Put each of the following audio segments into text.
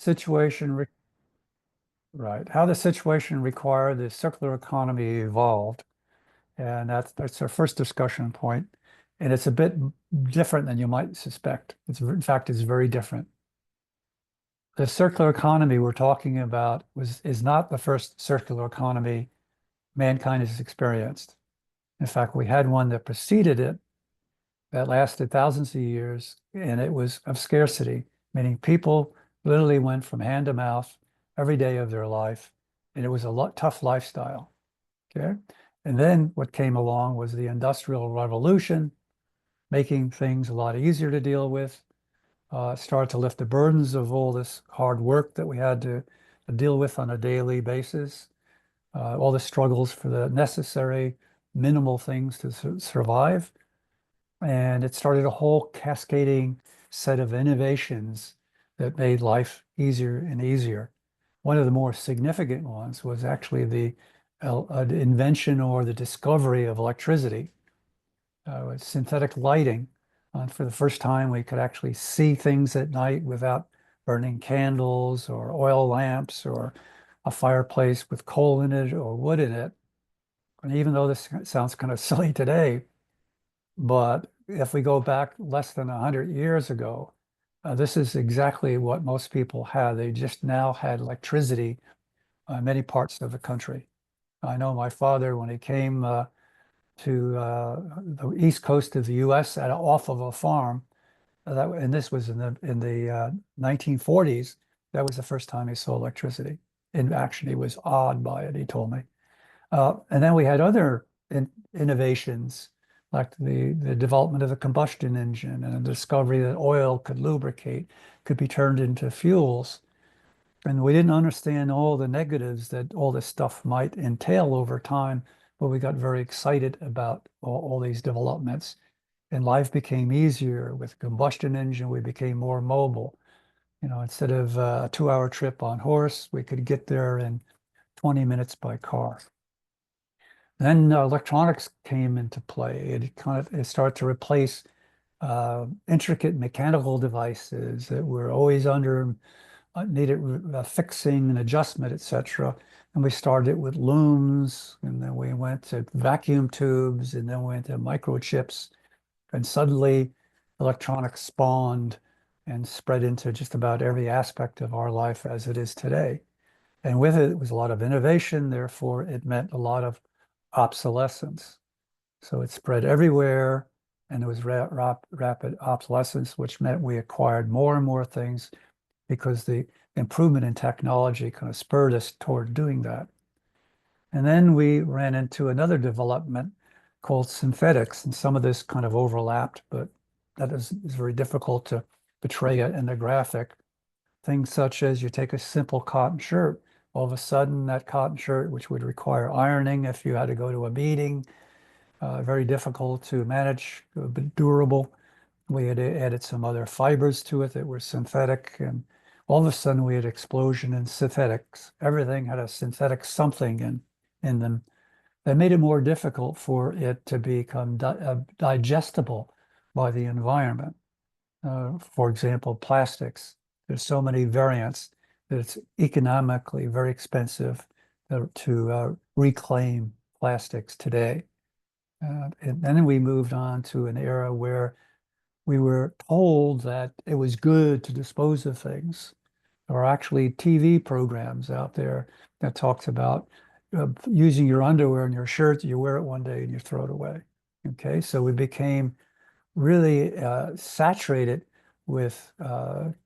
situation, right, how the situation required the circular economy evolved. And that's our first discussion point. And it's a bit different than you might suspect. In fact, it's very different. The circular economy we're talking about is not the first circular economy mankind has experienced. In fact, we had one that preceded it that lasted thousands of years, and it was of scarcity, meaning people literally went from hand to mouth every day of their life, and it was a tough lifestyle. Okay. And then what came along was the Industrial Revolution, making things a lot easier to deal with, started to lift the burdens of all this hard work that we had to deal with on a daily basis, all the struggles for the necessary minimal things to survive. And it started a whole cascading set of innovations that made life easier and easier. One of the more significant ones was actually the invention or the discovery of electricity, with synthetic lighting. For the first time, we could actually see things at night without burning candles or oil lamps or a fireplace with coal in it or wood in it. And even though this sounds kind of silly today, but if we go back less than 100 years ago, this is exactly what most people had. They just now had electricity in many parts of the country. I know my father, when he came to the east coast of the U.S. Off of a farm, and this was in the 1940s, that was the first time he saw electricity. In action, he was awed by it, he told me. And then we had other innovations, like the development of the combustion engine and the discovery that oil could lubricate, could be turned into fuels. And we didn't understand all the negatives that all this stuff might entail over time, but we got very excited about all these developments. And life became easier with combustion engine. We became more mobile. Instead of a 2-hour trip on horse, we could get there in 20 minutes by car. Then electronics came into play. It started to replace intricate mechanical devices that were always needed fixing and adjustment, etc. And we started with looms, and then we went to vacuum tubes, and then we went to microchips, and suddenly electronics spawned and spread into just about every aspect of our life as it is today. And with it, it was a lot of innovation. Therefore, it meant a lot of obsolescence. So it spread everywhere, and there was rapid obsolescence, which meant we acquired more and more things because the improvement in technology kind of spurred us toward doing that. And then we ran into another development called synthetics, and some of this kind of overlapped, but that is very difficult to portray it in a graphic. Things such as you take a simple cotton shirt, all of a sudden that cotton shirt, which would require ironing if you had to go to a meeting, very difficult to manage, but durable. We had added some other fibers to it that were synthetic, and all of a sudden we had explosion in synthetics. Everything had a synthetic something in them. That made it more difficult for it to become digestible by the environment. For example, plastics. There's so many variants that it's economically very expensive to reclaim plastics today. And then we moved on to an era where we were told that it was good to dispose of things. There are actually TV programs out there that talks about using your underwear and your shirt. You wear it one day and you throw it away. Okay, so we became really saturated with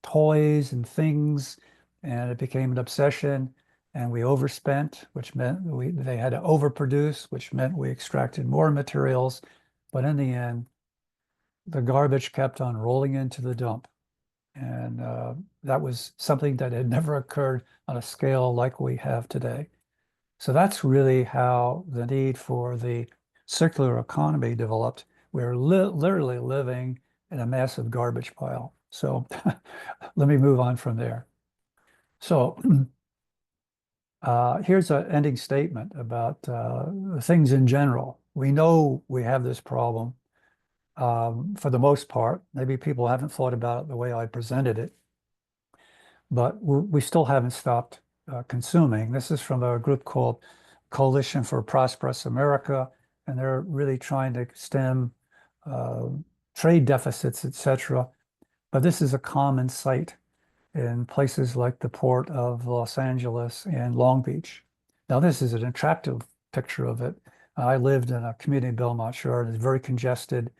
toys and things, and it became an obsession. And we overspent, which meant they had to overproduce, which meant we extracted more materials. But in the end, the garbage kept on rolling into the dump. And that was something that had never occurred on a scale like we have today. So that's really how the need for the circular economy developed. We're literally living in a massive garbage pile. So let me move on from there. So here's an ending statement about things in general. We know we have this problem for the most part. Maybe people haven't thought about it the way I presented it. but we still haven't stopped consuming. This is from a group called Coalition for Prosperous America, and they're really trying to stem uh, trade deficits, etc. But this is a common sight in places like the port of Los Angeles and Long Beach. Now, this is an attractive picture of it. I lived in a community in Belmont Shore, and it's very congested.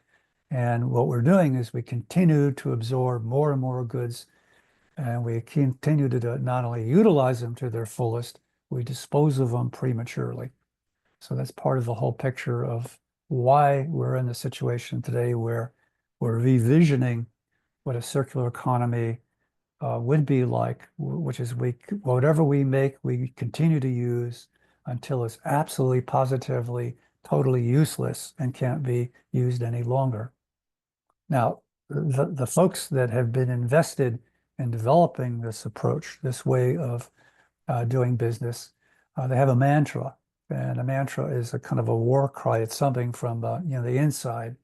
And what we're doing is we continue to absorb more and more goods, and we continue to not only utilize them to their fullest, we dispose of them prematurely. So that's part of the whole picture of why we're in the situation today where we're revisioning what a circular economy would be like, which is whatever we make, we continue to use until it's absolutely positively totally useless and can't be used any longer. Now, the folks that have been invested in developing this approach, this way of doing business, they have a mantra, and a mantra is a kind of a war cry. It's something from the inside,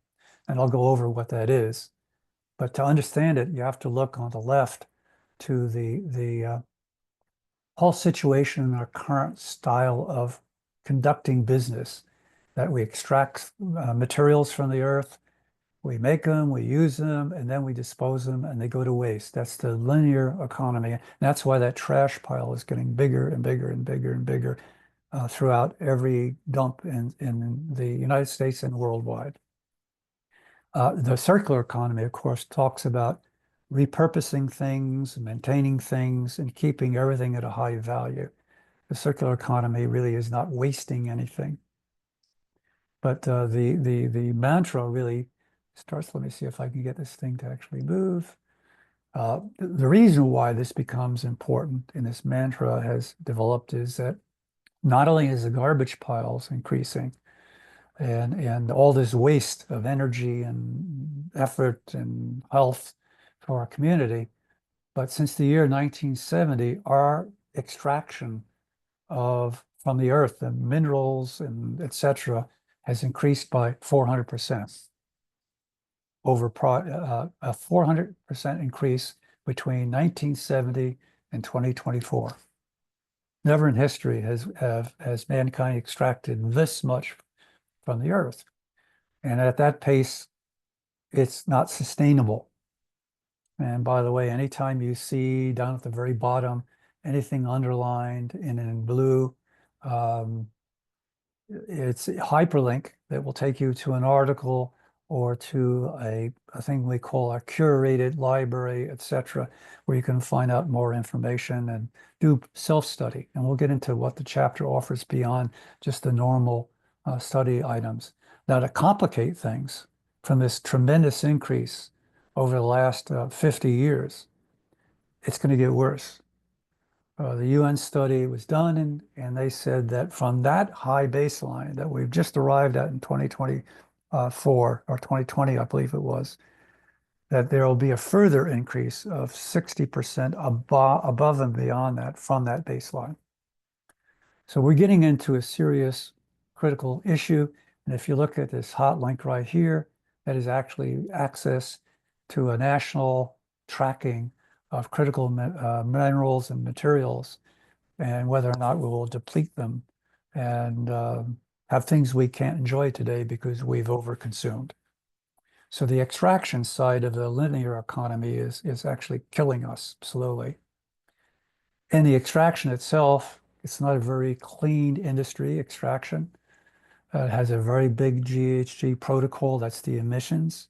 and I'll go over what that is. But to understand it, you have to look on the left to the whole situation in our current style of conducting business, that we extract materials from the earth, we make them, we use them, and then we dispose them, and they go to waste. That's the linear economy. And that's why that trash pile is getting bigger and bigger and bigger and bigger throughout every dump in the United States and worldwide. The circular economy, of course, talks about repurposing things, maintaining things, and keeping everything at a high value. The circular economy really is not wasting anything. But the mantra really starts. Let me see if I can get this thing to actually move. The reason why this becomes important and this mantra has developed is that not only is the garbage piles increasing, and all this waste of energy and effort and health for our community. But since the year 1970, our extraction of from the earth, the minerals and etc., has increased by 400%. A 400% increase between 1970 and 2024. Never in history has mankind extracted this much from the earth. And at that pace, it's not sustainable. And by the way, anytime you see down at the very bottom, anything underlined and in blue, um, it's a hyperlink that will take you to an article or to a thing we call a curated library, etc., where you can find out more information and do self-study. And we'll get into what the chapter offers beyond just the normal study items. Now, to complicate things, from this tremendous increase over the last 50 years, it's going to get worse. The UN study was done, and they said that from that high baseline that we've just arrived at in 2024 or 2020, I believe it was, that there will be a further increase of 60% above and beyond that from that baseline. So we're getting into a serious critical issue. And if you look at this hot link right here, that is actually access to a national tracking of critical minerals and materials, and whether or not we will deplete them and have things we can't enjoy today because we've overconsumed. So the extraction side of the linear economy is actually killing us slowly. And the extraction itself, it's not a very clean industry, extraction. It has a very big GHG protocol, that's the emissions.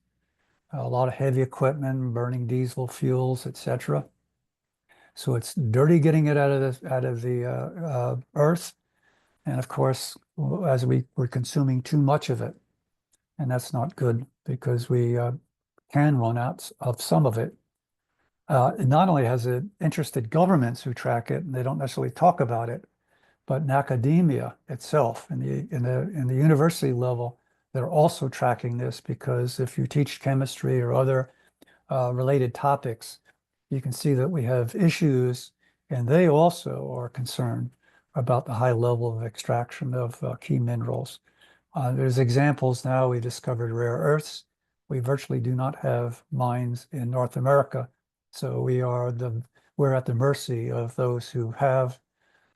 A lot of heavy equipment, burning diesel fuels, etc. So it's dirty getting it out of the earth. And of course, as we're consuming too much of it, and that's not good because we can run out of some of it. It not only has it interested governments who track it, and they don't necessarily talk about it, but in academia itself, in the university level, they're also tracking this, because if you teach chemistry or other related topics, you can see that we have issues, and they also are concerned about the high level of extraction of key minerals. There's examples now. We discovered rare earths. We virtually do not have mines in North America, so we are the we're at the mercy of those who have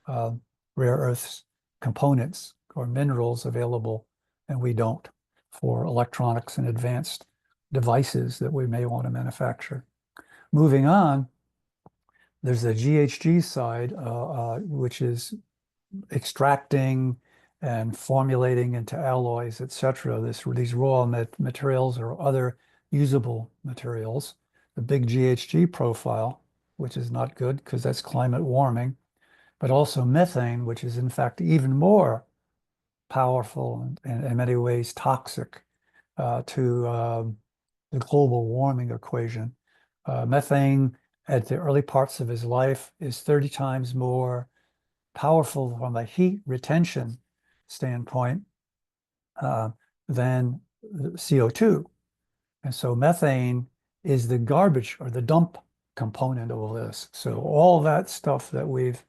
uh, rare earths components or minerals available, and we don't for electronics and advanced devices that we may want to manufacture. Moving on, there's the GHG side, which is extracting and formulating into alloys, etc. These raw materials or other usable materials. The big GHG profile, which is not good because that's climate warming, but also methane, which is in fact even more powerful and in many ways toxic to the global warming equation. Methane at the early parts of his life is 30 times more powerful from a heat retention standpoint uh, than CO2. And so methane is the garbage or the dump component of all this. So all that stuff that we've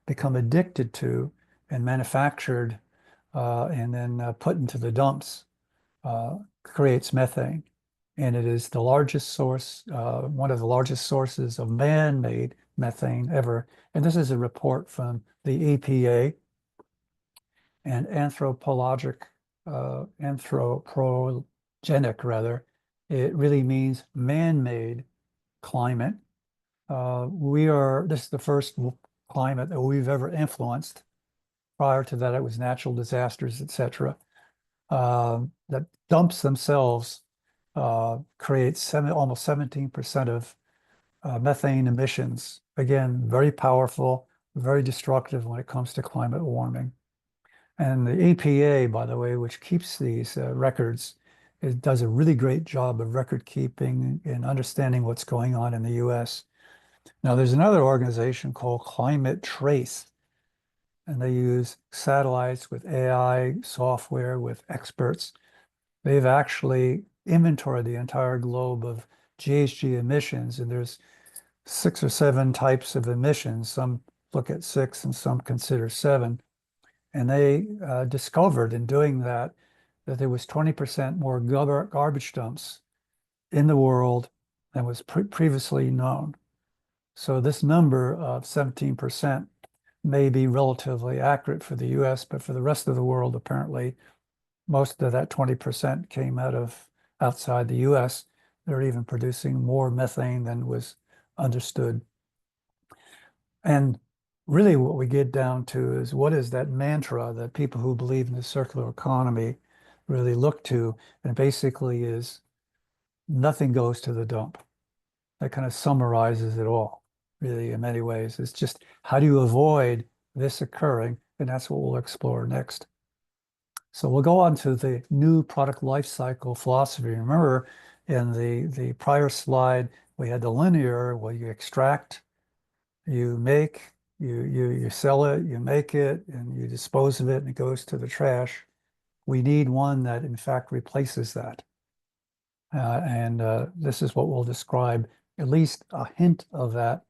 become addicted to and manufactured and then put into the dumps creates methane. And it is the largest source, one of the largest sources of man-made methane ever. And this is a report from the EPA and anthropogenic rather. It really means man-made climate. This is the first climate that we've ever influenced. Prior to that, it was natural disasters, etc. That dumps themselves create almost 17% of methane emissions. Again, very powerful, very destructive when it comes to climate warming. And the EPA, by the way, which keeps these records, it does a really great job of record keeping and understanding what's going on in the US. Now, there's another organization called Climate Trace, and they use satellites with AI software with experts. They've actually inventoried the entire globe of GHG emissions, and there's 6 or 7 types of emissions. Some look at 6 and some consider 7. And they discovered in doing that that there was 20% more garbage dumps in the world than was previously known. So this number of 17% may be relatively accurate for the US, but for the rest of the world, apparently, most of that 20% came outside the US. They're even producing more methane than was understood. And really what we get down to is what is that mantra that people who believe in the circular economy really look to, and basically is nothing goes to the dump. That kind of summarizes it all, really, in many ways. It's just how do you avoid this occurring? And that's what we'll explore next. So we'll go on to the new product life cycle philosophy. Remember, in the prior slide, we had the linear where you extract, you make, you sell it, you make it, and you dispose of it, and it goes to the trash. We need one that, in fact, replaces that. And this is what we'll describe. At least a hint of that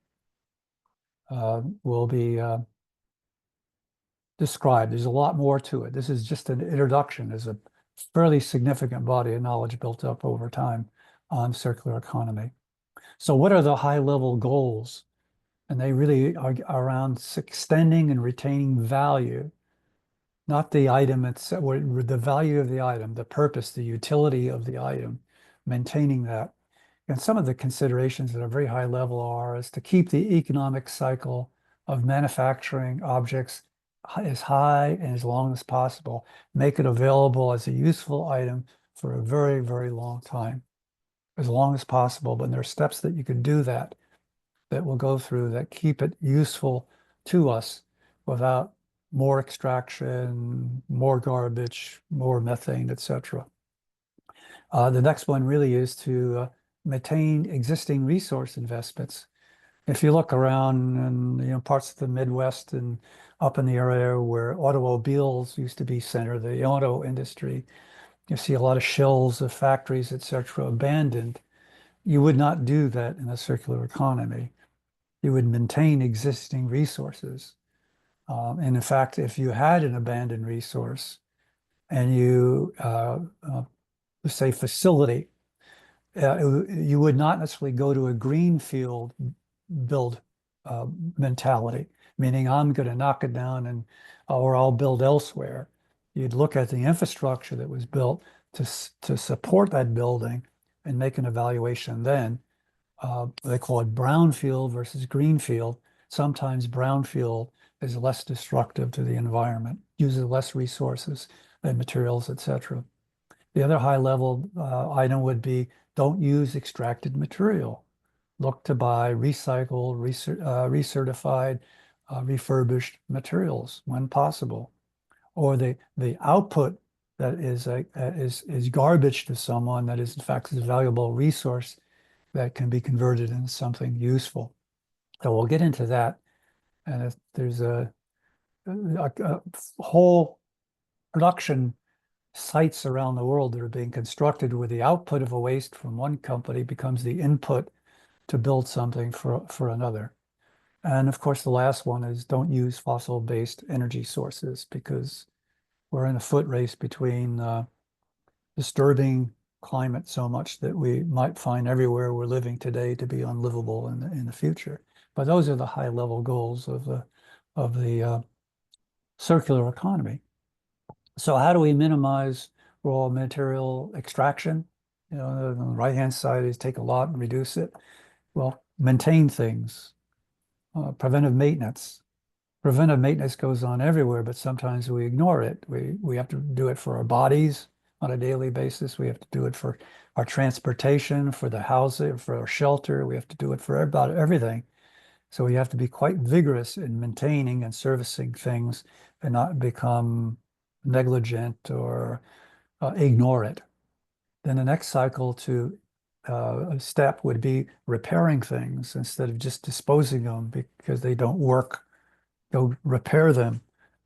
will be described. There's a lot more to it. This is just an introduction. There's a fairly significant body of knowledge built up over time on circular economy. So what are the high-level goals? And they really are around extending and retaining value, not the item itself, the value of the item, the purpose, the utility of the item, maintaining that. And some of the considerations at a very high level are is to keep the economic cycle of manufacturing objects as high and as long as possible, make it available as a useful item for a very, very long time, as long as possible. But there are steps that you can do that we'll go through that keep it useful to us without more extraction, more garbage, more methane, etc. The next one really is to maintain existing resource investments. If you look around in parts of the Midwest and up in the area where automobiles used to be centered, the auto industry, you see a lot of shells of factories, etc., abandoned. You would not do that in a circular economy. You would maintain existing resources. And in fact, if you had an abandoned resource and you say facility, you would not necessarily go to a greenfield build mentality, meaning I'm going to knock it down and or I'll build elsewhere. You'd look at the infrastructure that was built to support that building and make an evaluation then. They call it brownfield versus greenfield. Sometimes brownfield is less destructive to the environment, uses less resources and materials, etc. The other high level item would be don't use extracted material. Look to buy recycled, recertified, refurbished materials when possible. Or the output that is garbage to someone that is in fact a valuable resource that can be converted into something useful. So we'll get into that. And if there's a whole production sites around the world that are being constructed where the output of a waste from one company becomes the input to build something for another. And of course, the last one is don't use fossil-based energy sources because we're in a foot race between disturbing climate so much that we might find everywhere we're living today to be unlivable in the future. But those are the high level goals of the circular economy. So how do we minimize raw material extraction? You know, on the right-hand side is take a lot and reduce it. Well, maintain things, preventive maintenance. Preventive maintenance goes on everywhere, but sometimes we ignore it. We have to do it for our bodies on a daily basis. We have to do it for our transportation, for the housing, for our shelter. We have to do it for about everything. So we have to be quite vigorous in maintaining and servicing things and not become negligent or ignore it. Then the next cycle to step would be repairing things instead of just disposing them because they don't work. Go repair them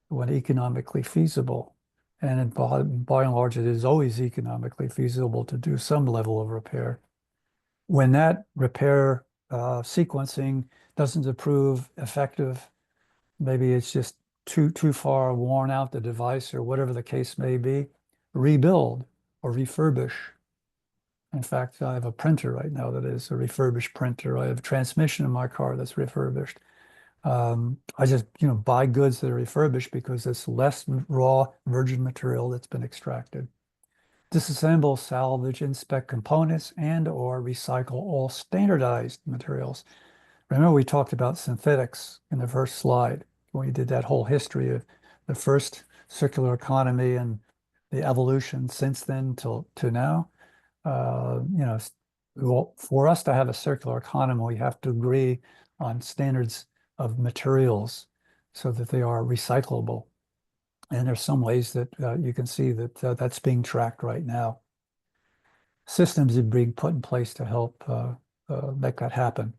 when economically feasible. And by and large, it is always economically feasible to do some level of repair. When that repair sequencing doesn't prove effective, maybe it's just too far worn out the device or whatever the case may be, rebuild or refurbish. In fact, I have a printer right now that is a refurbished printer. I have a transmission in my car that's refurbished. I just, buy goods that are refurbished because it's less raw virgin material that's been extracted. Disassemble, salvage, inspect components, and or recycle all standardized materials. Remember we talked about synthetics in the first slide when we did that whole history of the first circular economy and the evolution since then to now. Well, for us to have a circular economy, we have to agree on standards of materials so that they are recyclable. And there's some ways that you can see that that's being tracked right now. Systems are being put in place to help make that happen.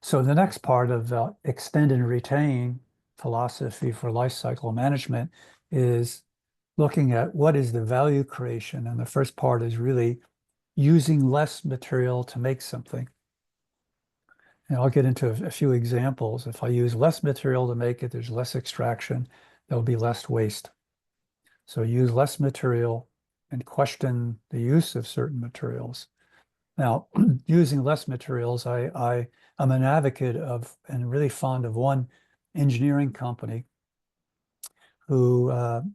So the next part of extend and retain philosophy for life cycle management is looking at what is the value creation. And the first part is really using less material to make something. And I'll get into a few examples. If I use less material to make it, there's less extraction, there'll be less waste. So use less material and question the use of certain materials. Now, using less materials, I'm an advocate of and really fond of one engineering company who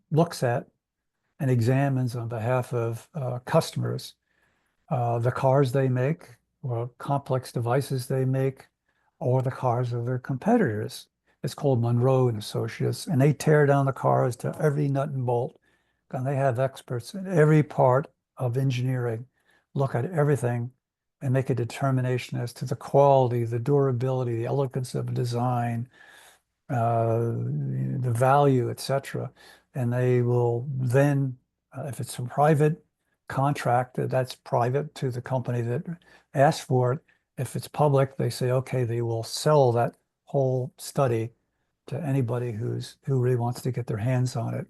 looks at and examines on behalf of customers the cars they make or complex devices they make or the cars of their competitors. It's called Monroe and Associates, and they tear down the cars to every nut and bolt. And they have experts in every part of engineering, look at everything and make a determination as to the quality, the durability, the elegance of design, the value, etc. And they will then, if it's a private contract, that's private to the company that asked for it. If it's public, they say, okay, they will sell that whole study to anybody who really wants to get their hands on it.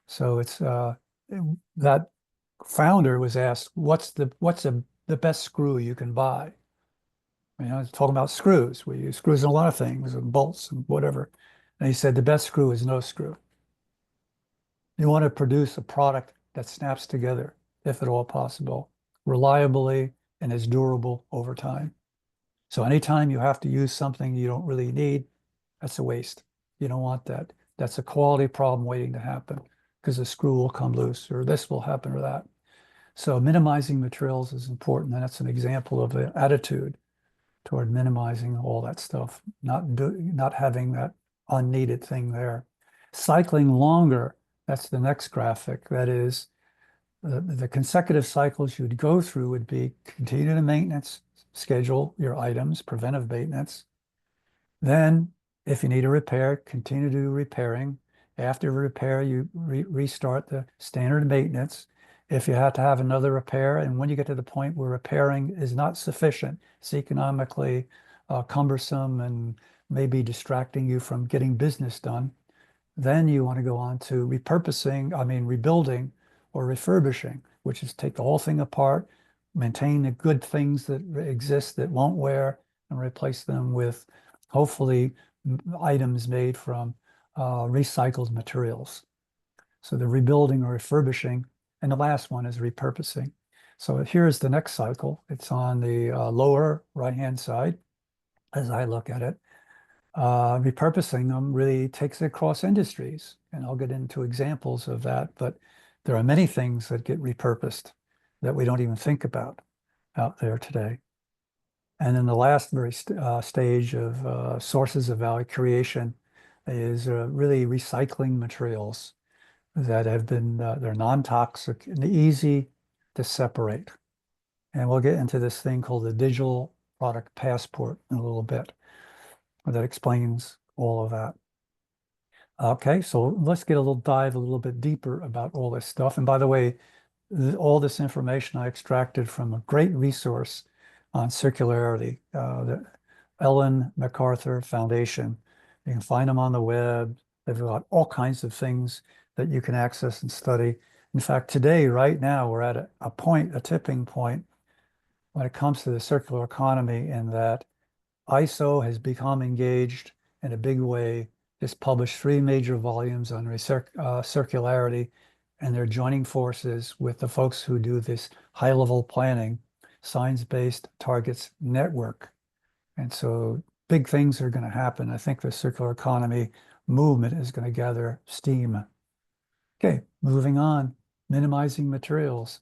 So it's that founder was asked, what's the best screw you can buy? It's talking about screws. We use screws in a lot of things and bolts and whatever. And he said the best screw is no screw. You want to produce a product that snaps together, if at all possible, reliably and is durable over time. So anytime you have to use something you don't really need, that's a waste. You don't want that. That's a quality problem waiting to happen because the screw will come loose or this will happen or that. So minimizing materials is important, and that's an example of an attitude toward minimizing all that stuff, not having that unneeded thing there. Cycling longer, that's the next graphic. That is, the consecutive cycles you'd go through would be continue the maintenance, schedule your items, preventive maintenance. Then, if you need a repair, continue to do repairing. After repair, you restart the standard maintenance. If you have to have another repair, and when you get to the point where repairing is not sufficient, it's economically cumbersome and maybe distracting you from getting business done, then you want to go on to rebuilding or refurbishing, which is take the whole thing apart, maintain the good things that exist that won't wear, and replace them with hopefully items made from recycled materials. So the rebuilding or refurbishing, and the last one is repurposing. So here's the next cycle. It's on the lower right-hand side as I look at it. Repurposing them really takes it across industries, and I'll get into examples of that, but there are many things that get repurposed that we don't even think about out there today. And then the last stage of sources of value creation is really recycling materials that have been, they're non-toxic and easy to separate. And we'll get into this thing called the digital product passport in a little bit that explains all of that. Okay, so let's get dive a little bit deeper about all this stuff. And by the way, all this information I extracted from a great resource on circularity, the Ellen MacArthur Foundation. You can find them on the web. They've got all kinds of things that you can access and study. In fact, today, right now, we're at a tipping point when it comes to the circular economy, in that ISO has become engaged in a big way, just published 3 major volumes on circularity, and they're joining forces with the folks who do this high-level planning, science-based targets network. And so big things are going to happen. I think the circular economy movement is going to gather steam. Okay, moving on, minimizing materials.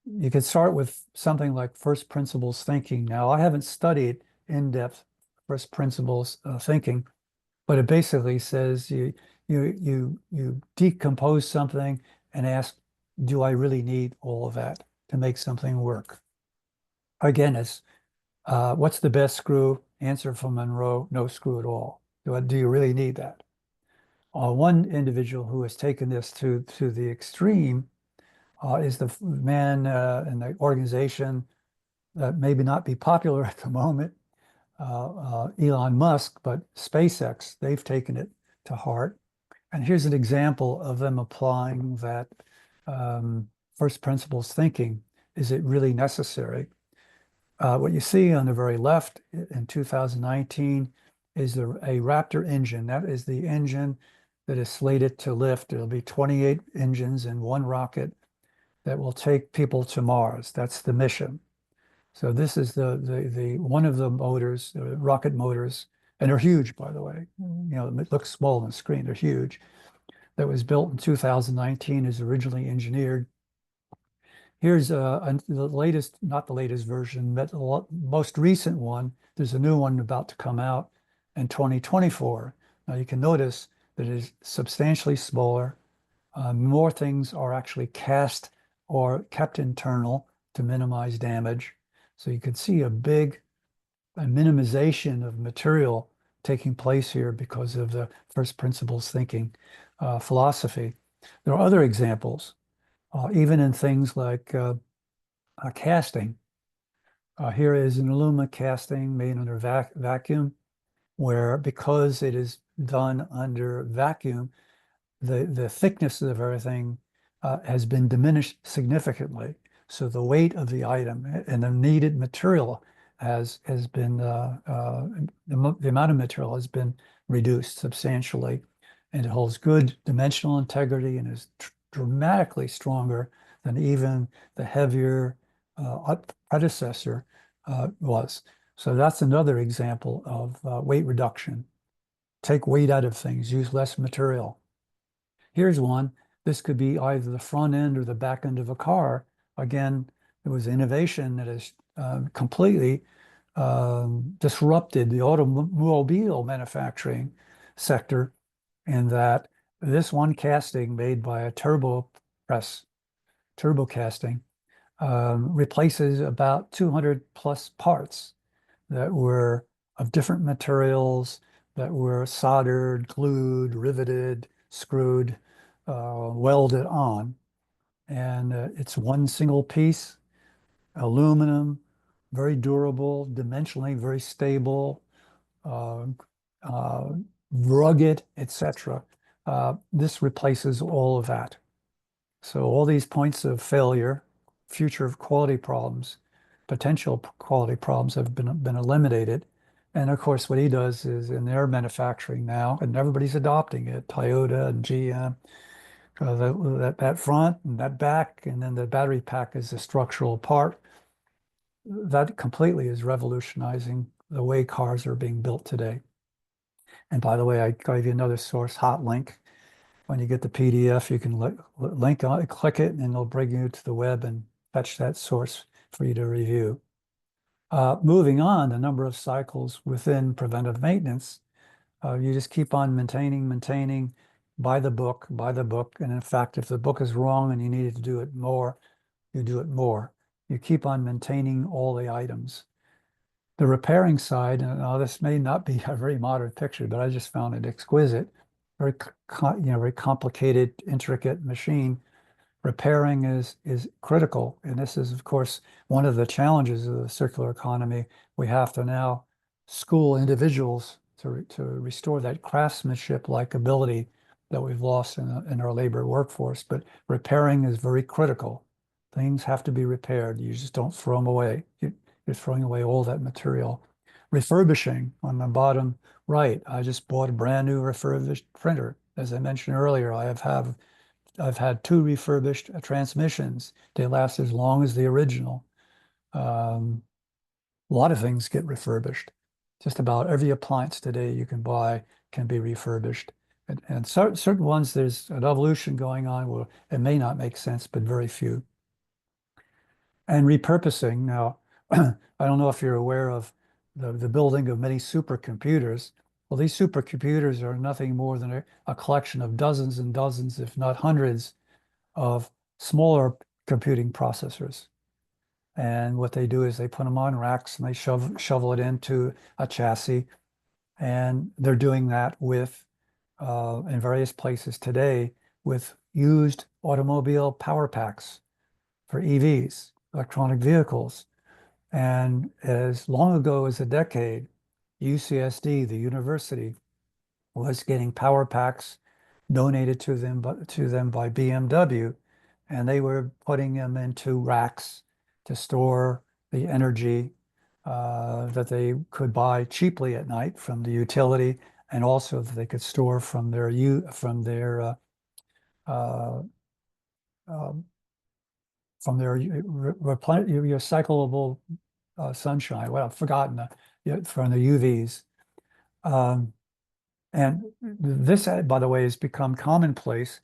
You could start with something like first principles thinking. Now, I haven't studied in-depth first principles thinking, but it basically says you decompose something and ask, do I really need all of that to make something work? Again, it's what's the best screw? Answer from Monroe, no screw at all. Do you really need that? One individual who has taken this to the extreme is the man in the organization that maybe not be popular at the moment, Elon Musk, but SpaceX. They've taken it to heart. And here's an example of them applying that first principles thinking. Is it really necessary? What you see on the very left in 2019 is a Raptor engine. That is the engine that is slated to lift. It'll be 28 engines in one rocket that will take people to Mars. That's the mission. So this is the one of the motors, rocket motors, and they're huge, by the way. You know, it looks small on the screen. They're huge. That was built in 2019, is originally engineered. Here's the latest, not the latest version, but the most recent one. There's a new one about to come out in 2024. Now you can notice that it is substantially smaller. More things are actually cast or kept internal to minimize damage. So you can see a minimization of material taking place here because of the first principles thinking philosophy. There are other examples, even in things like casting. Here is an aluminum casting made under vacuum, where because it is done under vacuum, the thickness of everything has been diminished significantly. So the weight of the item and the needed material has been the amount of material has been reduced substantially, and it holds good dimensional integrity and is dramatically stronger than even the heavier predecessor was. So that's another example of weight reduction. Take weight out of things, use less material. Here's one. This could be either the front end or the back end of a car. Again, it was innovation that has completely disrupted the automobile manufacturing sector in that this one casting made by a turbo casting, replaces about 200 plus parts that were of different materials that were soldered, glued, riveted, screwed, welded on. And it's one single piece, aluminum, very durable, dimensionally very stable, uh, uh, rugged, etc. This replaces all of that. So all these points of failure, future quality problems, potential quality problems have been eliminated. And of course, what he does is in their manufacturing now, and everybody's adopting it, Toyota and GM, that front and that back, and then the battery pack is a structural part. That completely is revolutionizing the way cars are being built today. And by the way, I gave you another source, hot link. When you get the PDF, you can link on it, click it, and it'll bring you to the web and fetch that source for you to review. Moving on, the number of cycles within preventive maintenance, you just keep on maintaining by the book, by the book. And in fact, if the book is wrong and you needed to do it more, you do it more. You keep on maintaining all the items. The repairing side, and this may not be a very modern picture, but I just found it exquisite. Very, very complicated, intricate machine. Repairing is critical, and this is, of course, one of the challenges of the circular economy. We have to now school individuals to restore that craftsmanship-like ability that we've lost in our labor workforce. But repairing is very critical. Things have to be repaired. You just don't throw them away. You're throwing away all that material. Refurbishing on the bottom right. I just bought a brand new refurbished printer. As I mentioned earlier, I've had two refurbished transmissions. They last as long as the original. A lot of things get refurbished. Just about every appliance today you can buy can be refurbished. And certain ones, there's an evolution going on where it may not make sense, but very few. And repurposing. Now, I don't know if you're aware of the building of many supercomputers. Well, these supercomputers are nothing more than a collection of dozens and dozens, if not hundreds, of smaller computing processors. And what they do is they put them on racks and they shovel it into a chassis. And they're doing that with in various places today with used automobile power packs for EVs, electronic vehicles. And as long ago as a decade, UCSD, the university, was getting power packs donated to them by BMW, and they were putting them into racks to store the energy that they could buy cheaply at night from the utility, and also that they could store from their uh, uh, recyclable sunshine. Well, I've forgotten from the UVs. Um, And this, by the way, has become commonplace.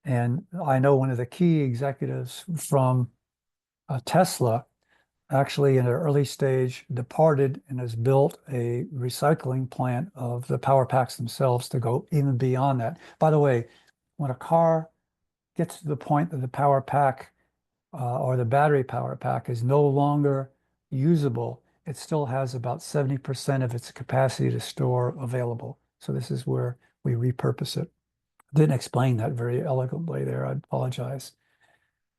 And I know one of the key executives from Tesla actually in an early stage departed and has built a recycling plant of the power packs themselves to go even beyond that. By the way, when a car gets to the point that the power pack or the battery power pack is no longer usable, it still has about 70% of its capacity to store available. So this is where we repurpose it. Didn't explain that very elegantly there. I apologize.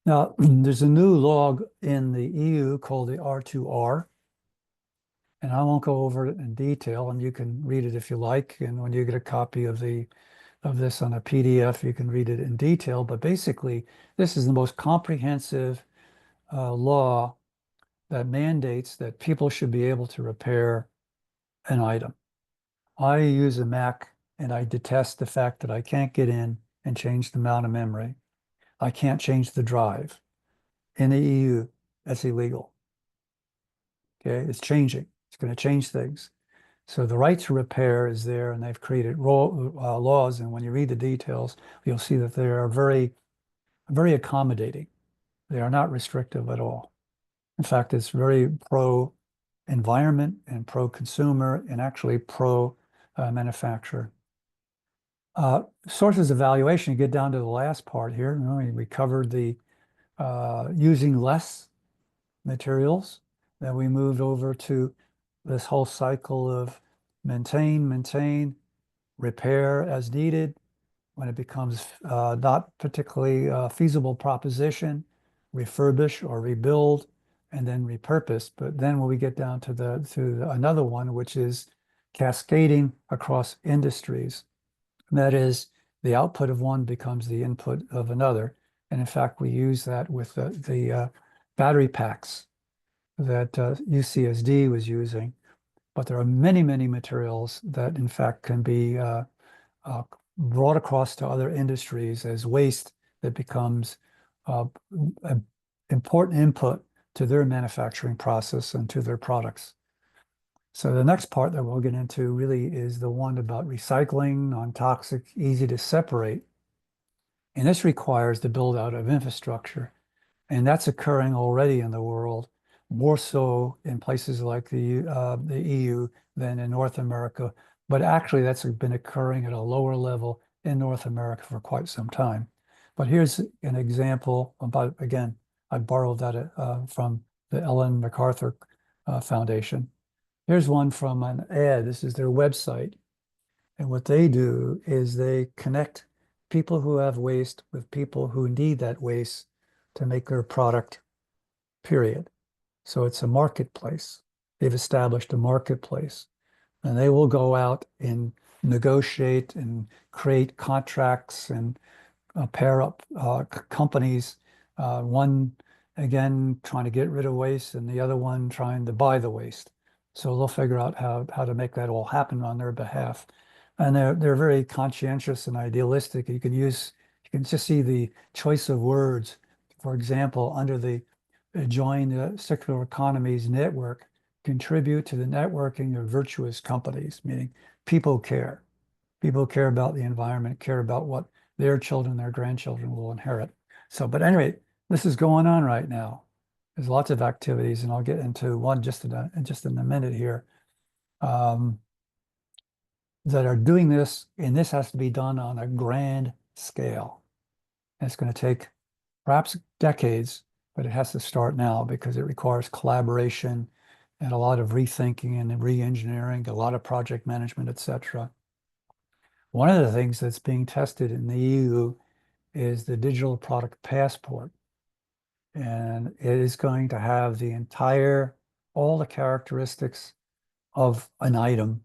Now, there's a new law in the EU called the R2R, and I won't go over it in detail, and you can read it if you like. And when you get a copy of this on a PDF, you can read it in detail. But basically, this is the most comprehensive law that mandates that people should be able to repair an item. I use a Mac and I detest the fact that I can't get in and change the amount of memory. I can't change the drive. In the EU, that's illegal. Okay, it's changing. It's going to change things. So the right to repair is there, and they've created laws. And when you read the details, you'll see that they are very accommodating. They are not restrictive at all. In fact, it's very pro environment and pro consumer and actually pro manufacturer. Sources of valuation, get down to the last part here. You know, we covered the using less materials. Then we moved over to this whole cycle of maintain, repair as needed. When it becomes not particularly feasible proposition, refurbish or rebuild, and then repurpose. But then when we get down to another one, which is cascading across industries, and that is the output of one becomes the input of another. And in fact, we use that with the battery packs that UCSD was using. But there are many materials that, in fact, can be uh, brought across to other industries as waste that becomes an important input to their manufacturing process and to their products. So the next part that we'll get into really is the one about recycling, non-toxic, easy to separate. And this requires the build out of infrastructure. And that's occurring already in the world, more so in places like the EU than in North America. But actually, that's been occurring at a lower level in North America for quite some time. But here's an example about, again, I borrowed that from the Ellen MacArthur Foundation. Here's one from an ad. This is their website. And what they do is they connect people who have waste with people who need that waste to make their product, period. So it's a marketplace. They've established a marketplace, and they will go out and negotiate and create contracts and pair up companies, one again trying to get rid of waste and the other one trying to buy the waste. So they'll figure out how to make that all happen on their behalf. And they're very conscientious and idealistic. You can just see the choice of words. For example, under the join the circular economies network, contribute to the networking of virtuous companies, meaning people care. People care about the environment, care about what their children, their grandchildren will inherit. So, but anyway, this is going on right now. There's lots of activities, and I'll get into one just in a minute here, that are doing this, and this has to be done on a grand scale. And it's going to take perhaps decades, but it has to start now because it requires collaboration and a lot of rethinking and re-engineering, a lot of project management, etc. One of the things that's being tested in the EU is the digital product passport. And it is going to have all the characteristics of an item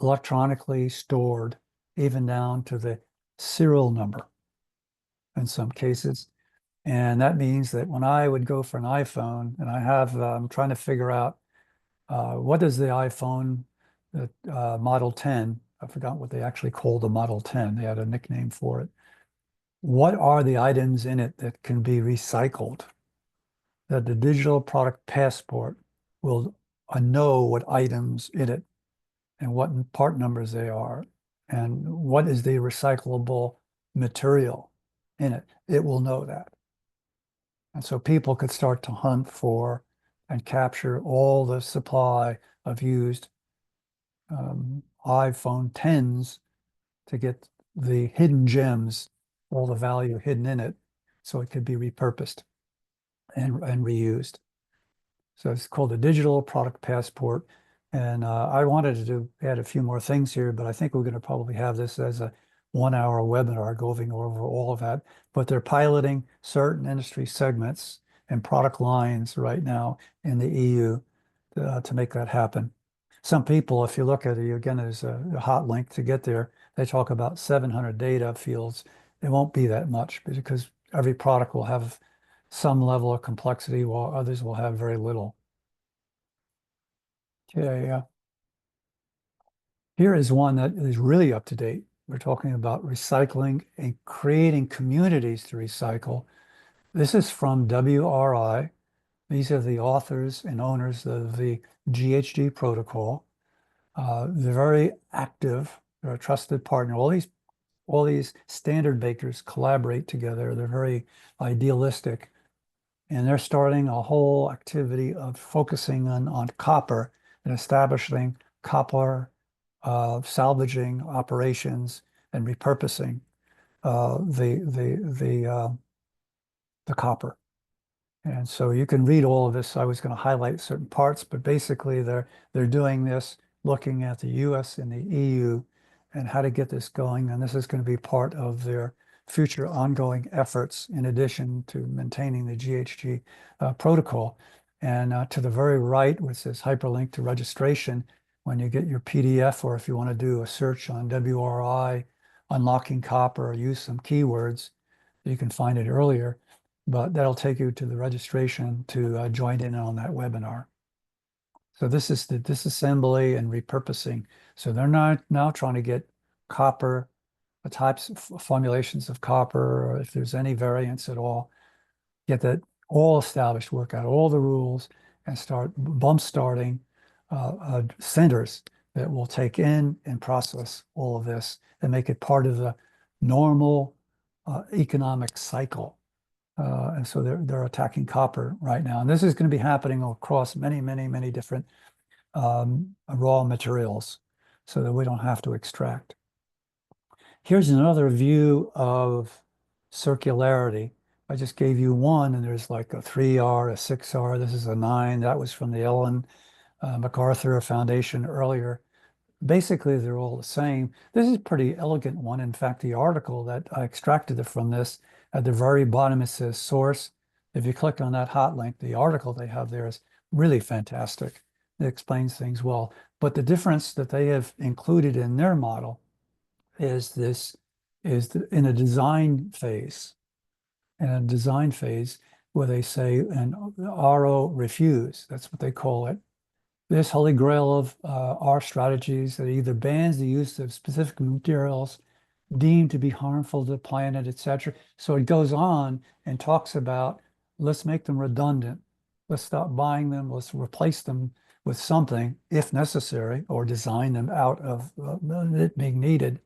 electronically stored, even down to the serial number in some cases. And that means that when I would go for an iPhone and I'm trying to figure out what does the iPhone Model 10, I forgot what they actually called the Model 10, they had a nickname for it. What are the items in it that can be recycled? That the digital product passport will know what items in it and what part numbers they are and what is the recyclable material in it. It will know that. And so people could start to hunt for and capture all the supply of used iPhone 10s to get the hidden gems, all the value hidden in it, so it could be repurposed and reused. So it's called the Digital Product Passport. And I wanted to add a few more things here, but I think we're going to probably have this as a 1 hour webinar going over all of that. But they're piloting certain industry segments and product lines right now in the EU to make that happen. Some people, if you look at it, again, there's a hot link to get there. They talk about 700 data fields. It won't be that much because every product will have some level of complexity while others will have very little. Okay, here is one that is really up to date. We're talking about recycling and creating communities to recycle. This is from WRI, These are the authors and owners of the GHG protocol. They're very active. They're a trusted partner. All these standard makers collaborate together. They're very idealistic, and they're starting a whole activity of focusing on copper and establishing copper salvaging operations and repurposing the copper. And so you can read all of this. I was going to highlight certain parts, but basically they're doing this, looking at the US and the EU and how to get this going. And this is going to be part of their future ongoing efforts in addition to maintaining the GHG protocol. And to the very right, which says hyperlink to registration, when you get your PDF, or if you want to do a search on WRI, unlocking copper, or use some keywords, you can find it earlier, but that'll take you to the registration to join in on that webinar. So this is the disassembly and repurposing. So they're not now trying to get copper, the types of formulations of copper, or if there's any variants at all, get that all established, work out all the rules, and start bump starting centers that will take in and process all of this and make it part of the normal economic cycle. And so they're attacking copper right now. And this is going to be happening across many, many, many different raw materials so that we don't have to extract. Here's another view of circularity. I just gave you one, and there's like a 3R, a 6R. This is a 9. That was from the Ellen MacArthur Foundation earlier. Basically, they're all the same. This is a pretty elegant one. In fact, the article that I extracted it from this, at the very bottom, it says source. If you click on that hot link, the article they have there is really fantastic. It explains things well. But the difference that they have included in their model is in a design phase. In a design phase where they say an RO refuse, that's what they call it. This holy grail of our strategies that either bans the use of specific materials deemed to be harmful to the planet, etc. So it goes on and talks about, let's make them redundant. Let's stop buying them. Let's replace them with something if necessary, or design them out of it being needed.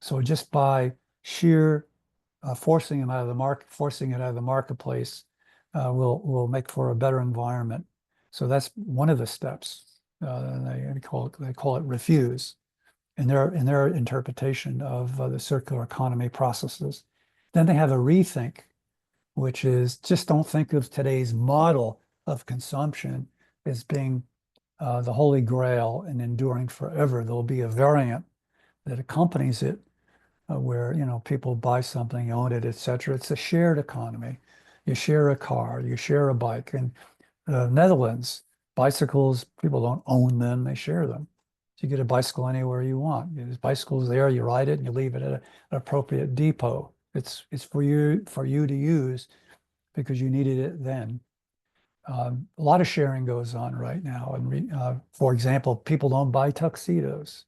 So just by sheer forcing them out of the market, forcing it out of the marketplace, will make for a better environment. So that's one of the steps. They call it refuse in their interpretation of the circular economy processes. Then they have a rethink, which is just don't think of today's model of consumption as being the holy grail and enduring forever. There'll be a variant that accompanies it, where people buy something, own it, etc. It's a shared economy. You share a car, you share a bike. In Netherlands, bicycles, people don't own them, they share them. So you get a bicycle anywhere you want. There's bicycles there, you ride it, and you leave it at an appropriate depot. It's for you to use because you needed it then. A lot of sharing goes on right now. And for example, people don't buy tuxedos.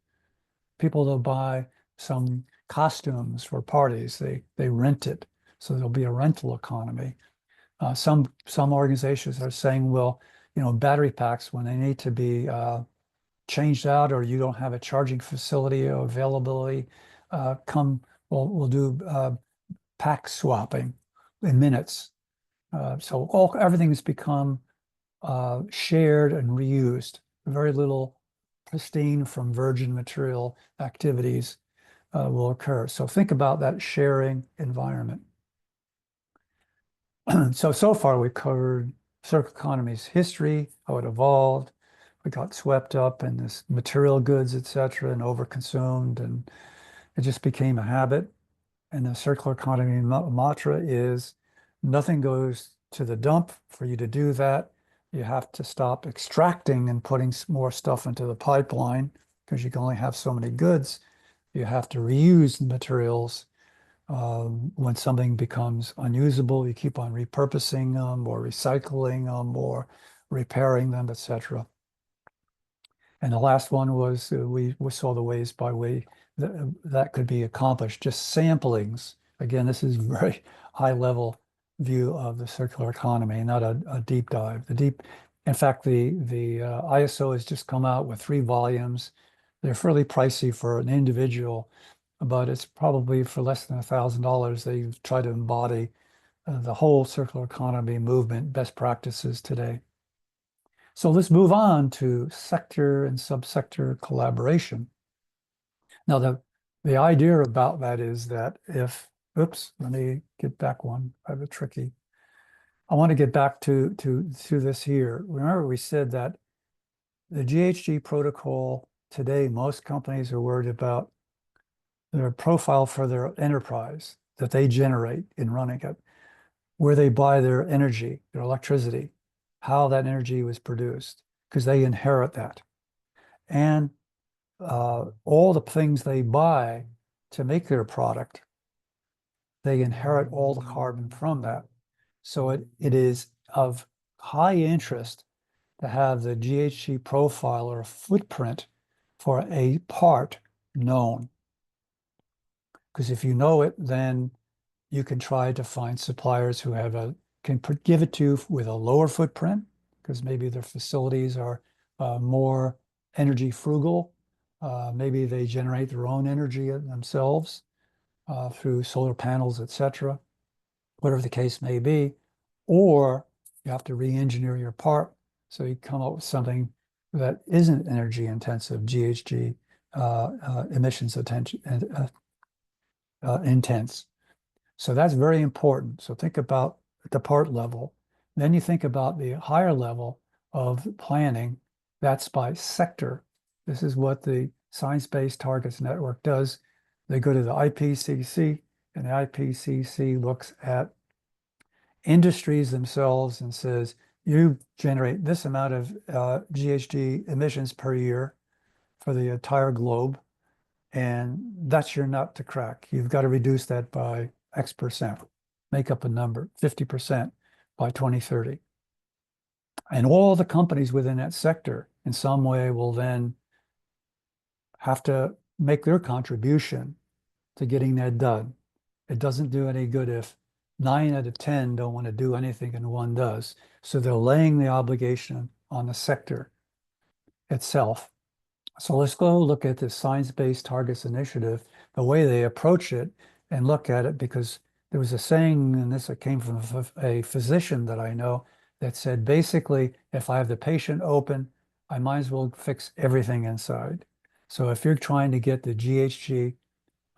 People don't buy some costumes for parties. They rent it. So there'll be a rental economy. Some organizations are saying, well, battery packs, when they need to be changed out, or you don't have a charging facility or availability, we'll do pack swapping in minutes. So everything has become shared and reused. Very little pristine from virgin material activities will occur. So think about that sharing environment. So far we've covered circular economy's history, how it evolved. We got swept up in this material goods, etc., and overconsumed, and it just became a habit. And the circular economy mantra is nothing goes to the dump. For you to do that, you have to stop extracting and putting more stuff into the pipeline, because you can only have so many goods. You have to reuse the materials. When something becomes unusable, you keep on repurposing them or recycling them or repairing them, etc. And the last one was we saw the ways by way that could be accomplished, just samplings. Again, this is very high level view of the circular economy, not a deep dive. In fact, the ISO has just come out with 3 volumes. They're fairly pricey for an individual, but it's probably for less than $1,000. They try to embody the whole circular economy movement, best practices today. So let's move on to sector and subsector collaboration. Now, the idea about that is that if, oops, let me get back one. I have a tricky. I want to get back to this here. Remember, we said that the GHG protocol today, most companies are worried about their profile for their enterprise that they generate in running it, where they buy their energy, their electricity, how that energy was produced, because they inherit that. And all the things they buy to make their product, they inherit all the carbon from that. So it is of high interest to have the GHG profile or footprint for a part known. Because if you know it, then you can try to find suppliers who can give it to you with a lower footprint, because maybe their facilities are more energy frugal. Maybe they generate their own energy themselves through solar panels, etc., whatever the case may be. Or you have to re-engineer your part so you come up with something that isn't energy intensive, GHG emissions intense. So that's very important. So think about the part level. Then you think about the higher level of planning. That's by sector. This is what the Science-Based Targets Network does. They go to the IPCC, and the IPCC looks at industries themselves and says, you generate this amount of GHG emissions per year for the entire globe, and that's your nut to crack. You've got to reduce that by X%, make up a number, 50% by 2030. And all the companies within that sector in some way will then have to make their contribution to getting that done. It doesn't do any good if 9 out of 10 don't want to do anything and one does. So they're laying the obligation on the sector itself. So let's go look at the Science-Based Targets Initiative, the way they approach it, and look at it, because there was a saying, and this came from a physician that I know, that said, basically, if I have the patient open, I might as well fix everything inside. So if you're trying to get the GHG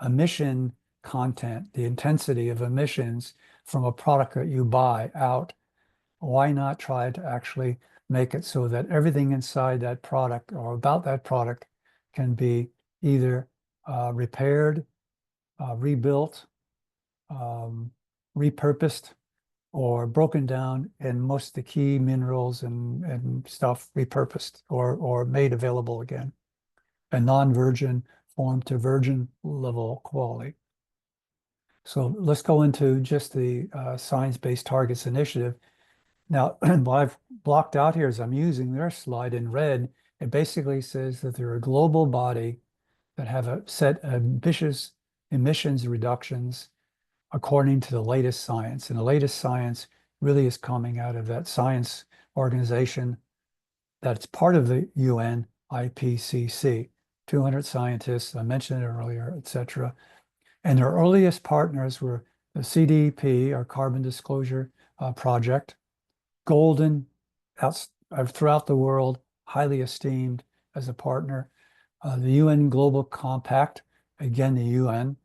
emission content, the intensity of emissions from a product that you buy out, why not try to actually make it so that everything inside that product or about that product can be either repaired, rebuilt, repurposed, or broken down, and most of the key minerals and stuff repurposed or made available again, a non-virgin form to virgin level quality. So let's go into just the Science-Based Targets Initiative. Now, what I've blocked out here is I'm using their slide in red. It basically says that they're a global body that have a set ambitious emissions reductions according to the latest science. And the latest science really is coming out of that science organization that's part of the UN IPCC, 200 scientists, I mentioned it earlier, etc. And their earliest partners were the CDP, our Carbon Disclosure Project, Golden, throughout the world, highly esteemed as a partner. The UN Global Compact, again, the UN,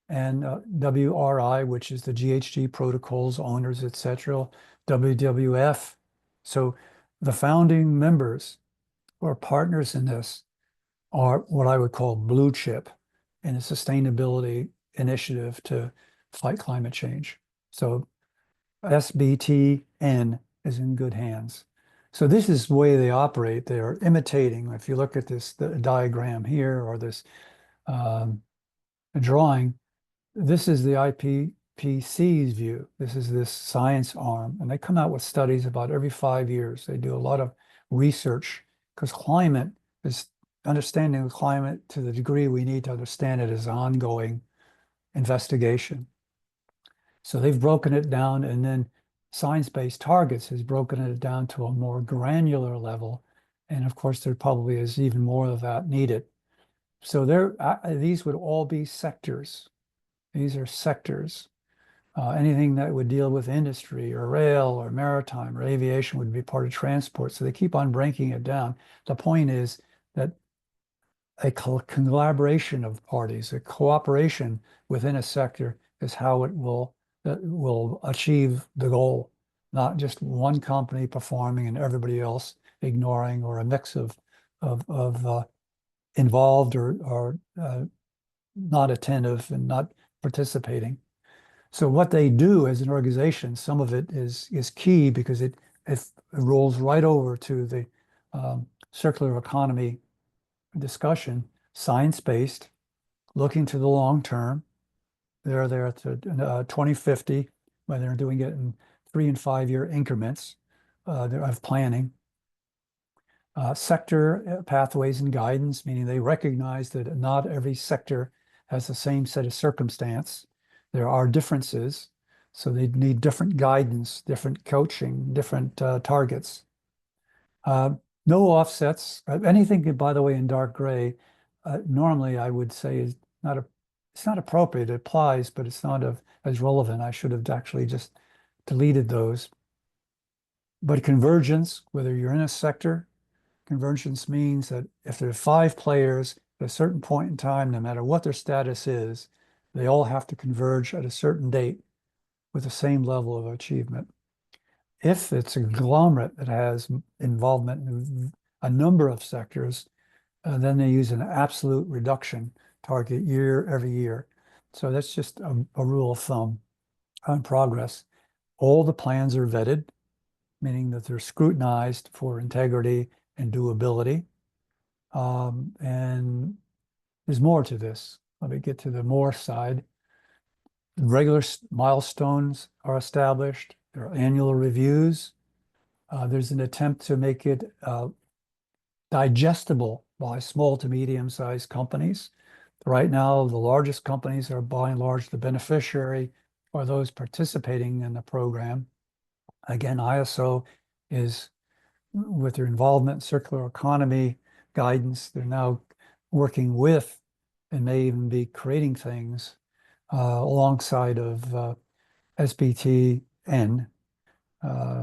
and WRI, which is the GHG protocols, owners, etc., WWF. So the founding members or partners in this are what I would call blue chip in a sustainability initiative to fight climate change. So SBTN is in good hands. So this is the way they operate. They are imitating. If you look at this the diagram here or this drawing, this is the IPCC's view. This is this science arm, and they come out with studies about every 5 years. They do a lot of research because climate is understanding the climate to the degree we need to understand it is ongoing investigation. So they've broken it down, and then science-based targets has broken it down to a more granular level. And of course, there probably is even more of that needed. So these would all be sectors. These are sectors. Anything that would deal with industry or rail or maritime or aviation would be part of transport. So they keep on breaking it down. The point is that a collaboration of parties, a cooperation within a sector is how it will achieve the goal, not just one company performing and everybody else ignoring, or a mix of involved or not attentive and not participating. So what they do as an organization, some of it is key because it rolls right over to the circular economy discussion, science-based, looking to the long term. They're there to 2050, when they're doing it in 3 and 5 year increments of planning. Sector pathways and guidance, meaning they recognize that not every sector has the same set of circumstance. There are differences, so they need different guidance, different coaching, different targets. No offsets. Anything, by the way, in dark gray, normally I would say is not a, it's not appropriate. It applies, but it's not as relevant. I should have actually just deleted those. But convergence, whether you're in a sector, convergence means that if there are 5 players at a certain point in time, no matter what their status is, they all have to converge at a certain date with the same level of achievement. If it's a conglomerate that has involvement in a number of sectors, then they use an absolute reduction target every year. So that's just a rule of thumb on progress. All the plans are vetted, meaning that they're scrutinized for integrity and doability. And there's more to this. Let me get to the more side. Regular milestones are established. There are annual reviews. There's an attempt to make it digestible by small to medium-sized companies. Right now, the largest companies are by and large the beneficiary or those participating in the program. Again, ISO is, with their involvement in circular economy guidance, they're now working with and may even be creating things alongside of SBTN.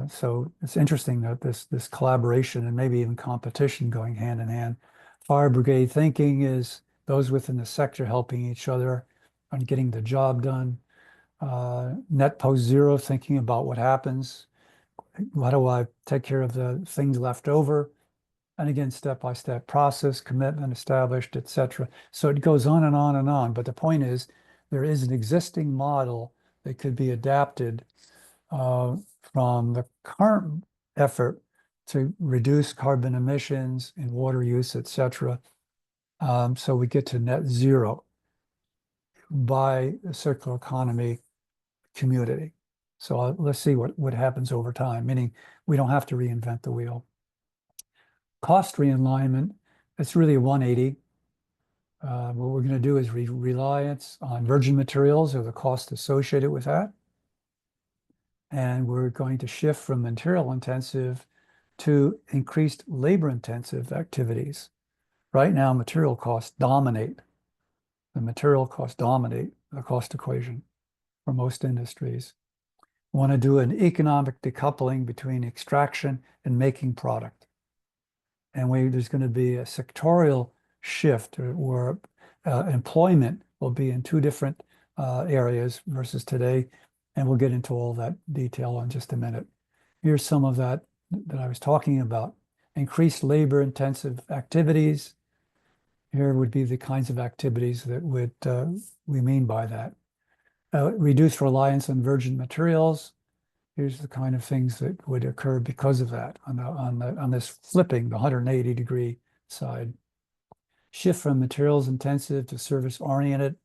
So it's interesting that this collaboration and maybe even competition going hand in hand. Fire brigade thinking is those within the sector helping each other on getting the job done. Net post zero, thinking about what happens. How do I take care of the things left over? And again, step-by-step process, commitment established, etc. So it goes on and on and on. But the point is, there is an existing model that could be adapted from the current effort to reduce carbon emissions and water use, etc. So we get to net zero by the circular economy community. So let's see what happens over time, meaning we don't have to reinvent the wheel. Cost realignment, it's really a 180. What we're going to do is reliance on virgin materials or the cost associated with that. And we're going to shift from material intensive to increased labor intensive activities. Right now, material costs dominate. The material costs dominate the cost equation for most industries. We want to do an economic decoupling between extraction and making product. And there's going to be a sectorial shift where employment will be in 2 different areas versus today. And we'll get into all that detail in just a minute. Here's some of that I was talking about. Increased labor intensive activities. Here would be the kinds of activities that we mean by that. Reduced reliance on virgin materials. Here's the kind of things that would occur because of that on this flipping, the 180-degree side. Shift from materials intensive to service oriented.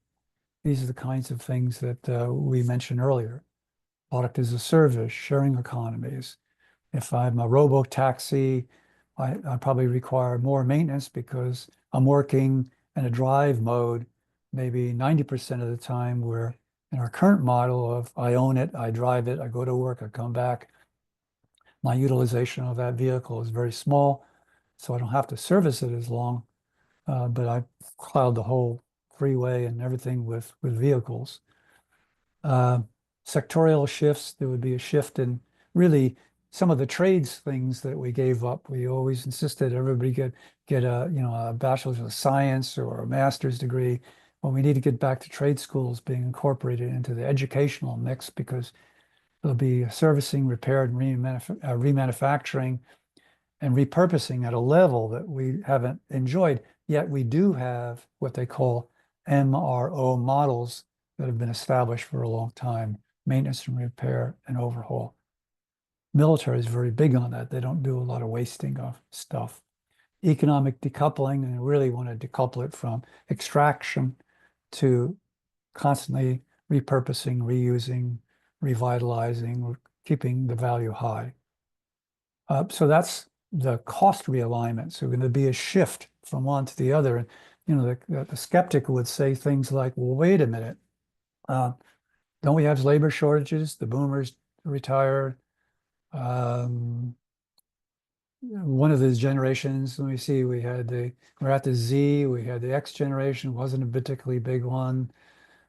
These are the kinds of things that we mentioned earlier. Product as a service, sharing economies. If I'm a robo-taxi, I probably require more maintenance because I'm working in a drive mode, maybe 90% of the time, where In our current model of I own it, I drive it, I go to work, I come back, my utilization of that vehicle is very small, so I don't have to service it as long, but I cloud the whole freeway and everything with vehicles. Uh, Sectorial shifts, there would be a shift in really some of the trades things that we gave up. We always insisted everybody get a a bachelor's of science or a master's degree. Well, we need to get back to trade schools being incorporated into the educational mix because there'll be servicing, repair, and remanufacturing and repurposing at a level that we haven't enjoyed. Yet we do have what they call MRO models that have been established for a long time, maintenance and repair and overhaul. Military is very big on that. They don't do a lot of wasting of stuff. Economic decoupling, and really want to decouple it from extraction to constantly repurposing, reusing, revitalizing, keeping the value high. So that's the cost realignment. So going to be a shift from one to the other. And the skeptic would say things like, "Well, wait a minute, don't we have labor shortages? The boomers retired. One of those generations, let me see, we're at the Z, we had the X generation, wasn't a particularly big one.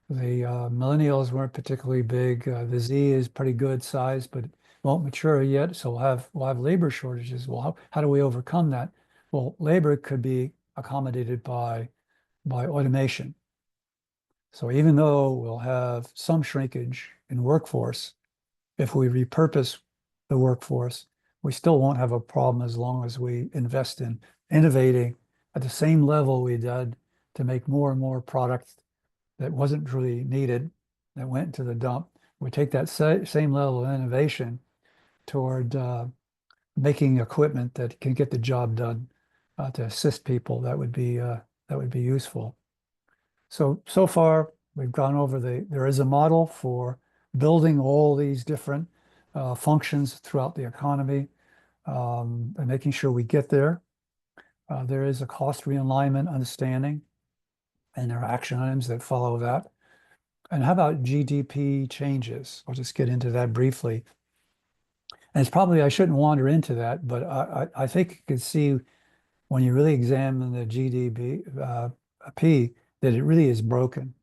The millennials weren't particularly big. The Z is pretty good size, but won't mature yet. So we'll have labor shortages. Well, how do we overcome that? Well, labor could be accommodated by automation. So even though we'll have some shrinkage in workforce, if we repurpose the workforce, we still won't have a problem as long as we invest in innovating at the same level we did to make more and more product that wasn't really needed, that went into the dump. We take that same level of innovation toward making equipment that can get the job done to assist people. That would be useful. So far we've gone over there is a model for building all these different functions throughout the economy and making sure we get there. There is a cost realignment understanding, and there are action items that follow that. And how about GDP changes? I'll just get into that briefly. And it's probably, I shouldn't wander into that, but I think you can see when you really examine the GDP that it really is broken.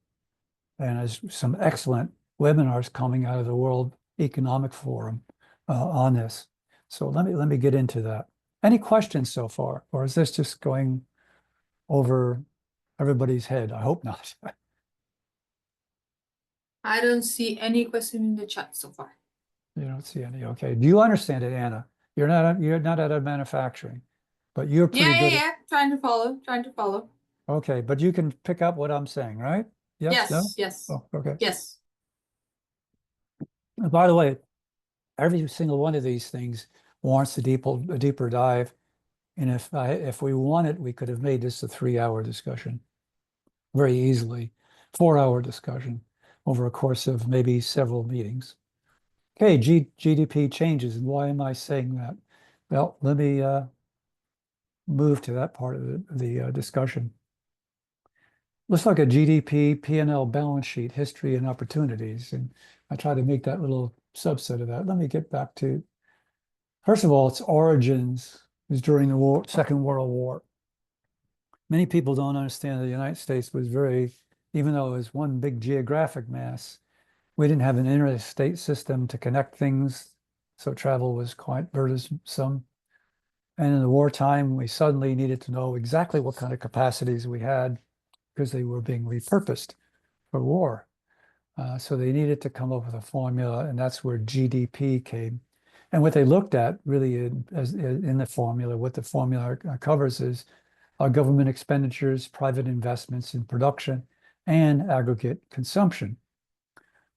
And there's some excellent webinars coming out of the World Economic Forum on this. So let me get into that. Any questions so far, or is this just going over everybody's head? I hope not. I don't see any question in the chat so far. You don't see any. Okay. Do you understand it, Anna? You're not out of manufacturing, but you're pretty good. Yeah. Trying to follow. Okay, but you can pick up what I'm saying, right? Yes, no? Yes. Oh, okay. Yes. And by the way, every single one of these things warrants a deeper dive. And if we wanted, we could have made this a 3-hour discussion very easily, 4-hour discussion over a course of maybe several meetings. Okay, GDP changes. And why am I saying that? Well, let me move to that part of the discussion. Let's look at GDP, P&L balance sheet, history, and opportunities. And I try to make that little subset of that. Let me get back to, first of all, its origins is during the Second World War. Many people don't understand that the United States was even though it was one big geographic mass, we didn't have an interstate system to connect things, so travel was quite burdensome. And in the wartime, we suddenly needed to know exactly what kind of capacities we had because they were being repurposed for war. So they needed to come up with a formula, and that's where GDP came. And what they looked at really in the formula, what the formula covers is government expenditures, private investments in production, and aggregate consumption.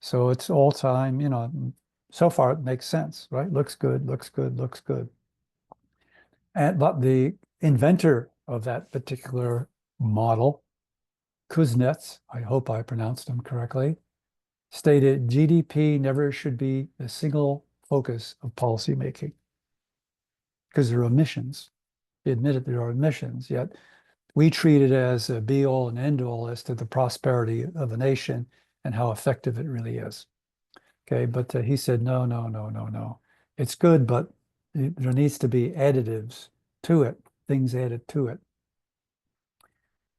So it's all time, so far it makes sense, right? Looks good, looks good, looks good. But the inventor of that particular model, Kuznets, I hope I pronounced him correctly, stated GDP never should be the single focus of policymaking because there are emissions. He admitted there are emissions, yet we treat it as a be-all and end-all as to the prosperity of a nation and how effective it really is. Okay, but he said, no, no, no, no, no. It's good, but there needs to be additives to it, things added to it.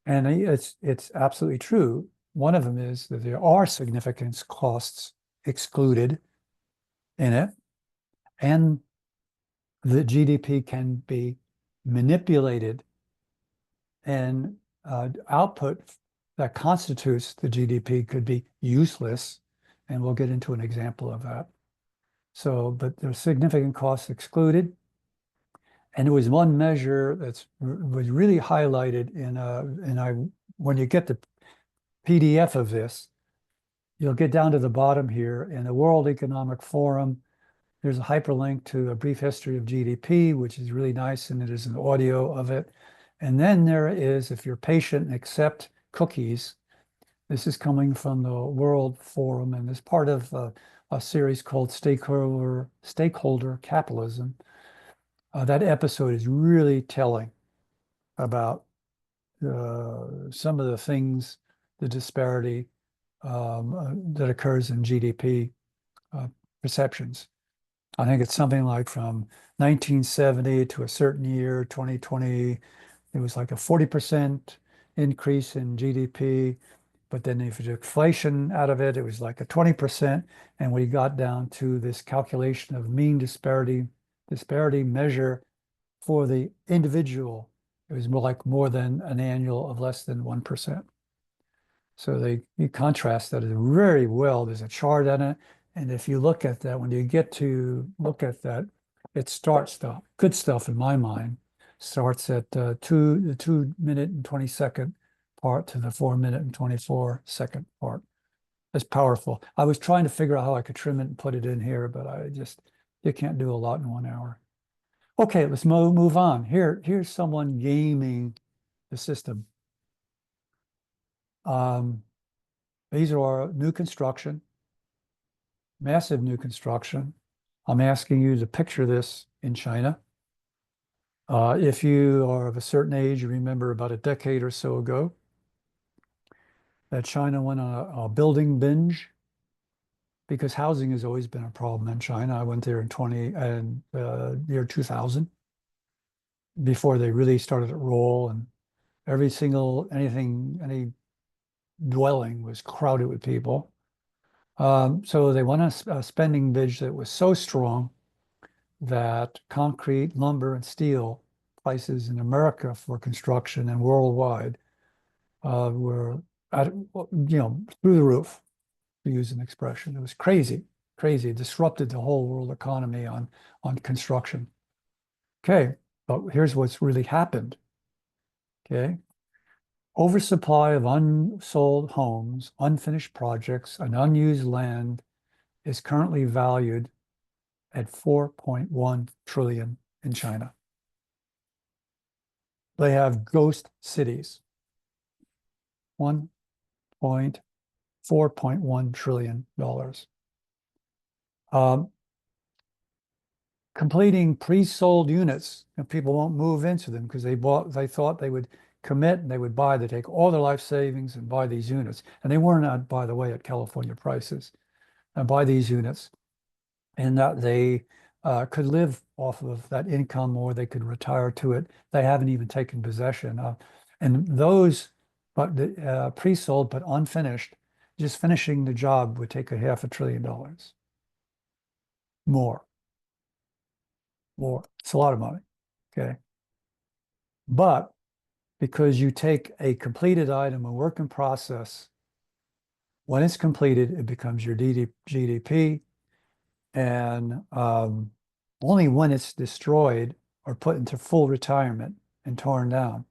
And it's absolutely true. One of them is that there are significant costs excluded in it, and the GDP can be manipulated, and output that constitutes the GDP could be useless, and we'll get into an example of that. So, but there's significant costs excluded, and there was one measure was really highlighted when you get the PDF of this, you'll get down to the bottom here in the World Economic Forum. There's a hyperlink to a brief history of GDP, which is really nice, and it is an audio of it. And then there is, if you're patient and accept cookies, this is coming from the World Forum, and is part of a series called Stakeholder Capitalism. That episode is really telling about some of the things, the disparity that occurs in GDP perceptions. I think it's something like from 1970 to a certain year, 2020, it was like a 40% increase in GDP. But then if you took inflation out of it, it was like a 20%. And we got down to this calculation of mean disparity measure for the individual. It was more than an annual of less than 1%. So you contrast that very well. There's a chart on it. And if you look at that, when you get to look at that, it starts the good stuff in my mind, starts at the 2-minute and 20-second part to the 4-minute and 24-second part. It's powerful. I was trying to figure out how I could trim it and put it in here, but you can't do a lot in 1 hour. Okay, let's move on. Here's someone gaming the system. These are new construction, massive new construction. I'm asking you to picture this in China. If you are of a certain age, you remember about a decade or so ago that China went on a building binge, because housing has always been a problem in China. I went there in year 2000, before they really started to roll, and any dwelling was crowded with people. So they went on a spending binge that was so strong that concrete, lumber, and steel prices in America for construction and worldwide were through the roof, to use an expression. It was crazy. It disrupted the whole world economy on construction. Okay, but here's what's really happened. Okay, oversupply of unsold homes, unfinished projects, and unused land is currently valued at 4.1 trillion in China. They have ghost cities. 4.1 trillion dollars. Completing pre-sold units, and people won't move into them because they thought they would commit and they take all their life savings and buy these units. And they were not, by the way, at California prices, and buy these units, and that they could live off of that income, or they could retire to it. They haven't even taken possession of. And those, but the pre-sold but unfinished, just finishing the job would take $500 billion. More. It's a lot of money. Okay. But because you take a completed item, a work in process, when it's completed, it becomes your GDP. And only when it's destroyed or put into full retirement and torn down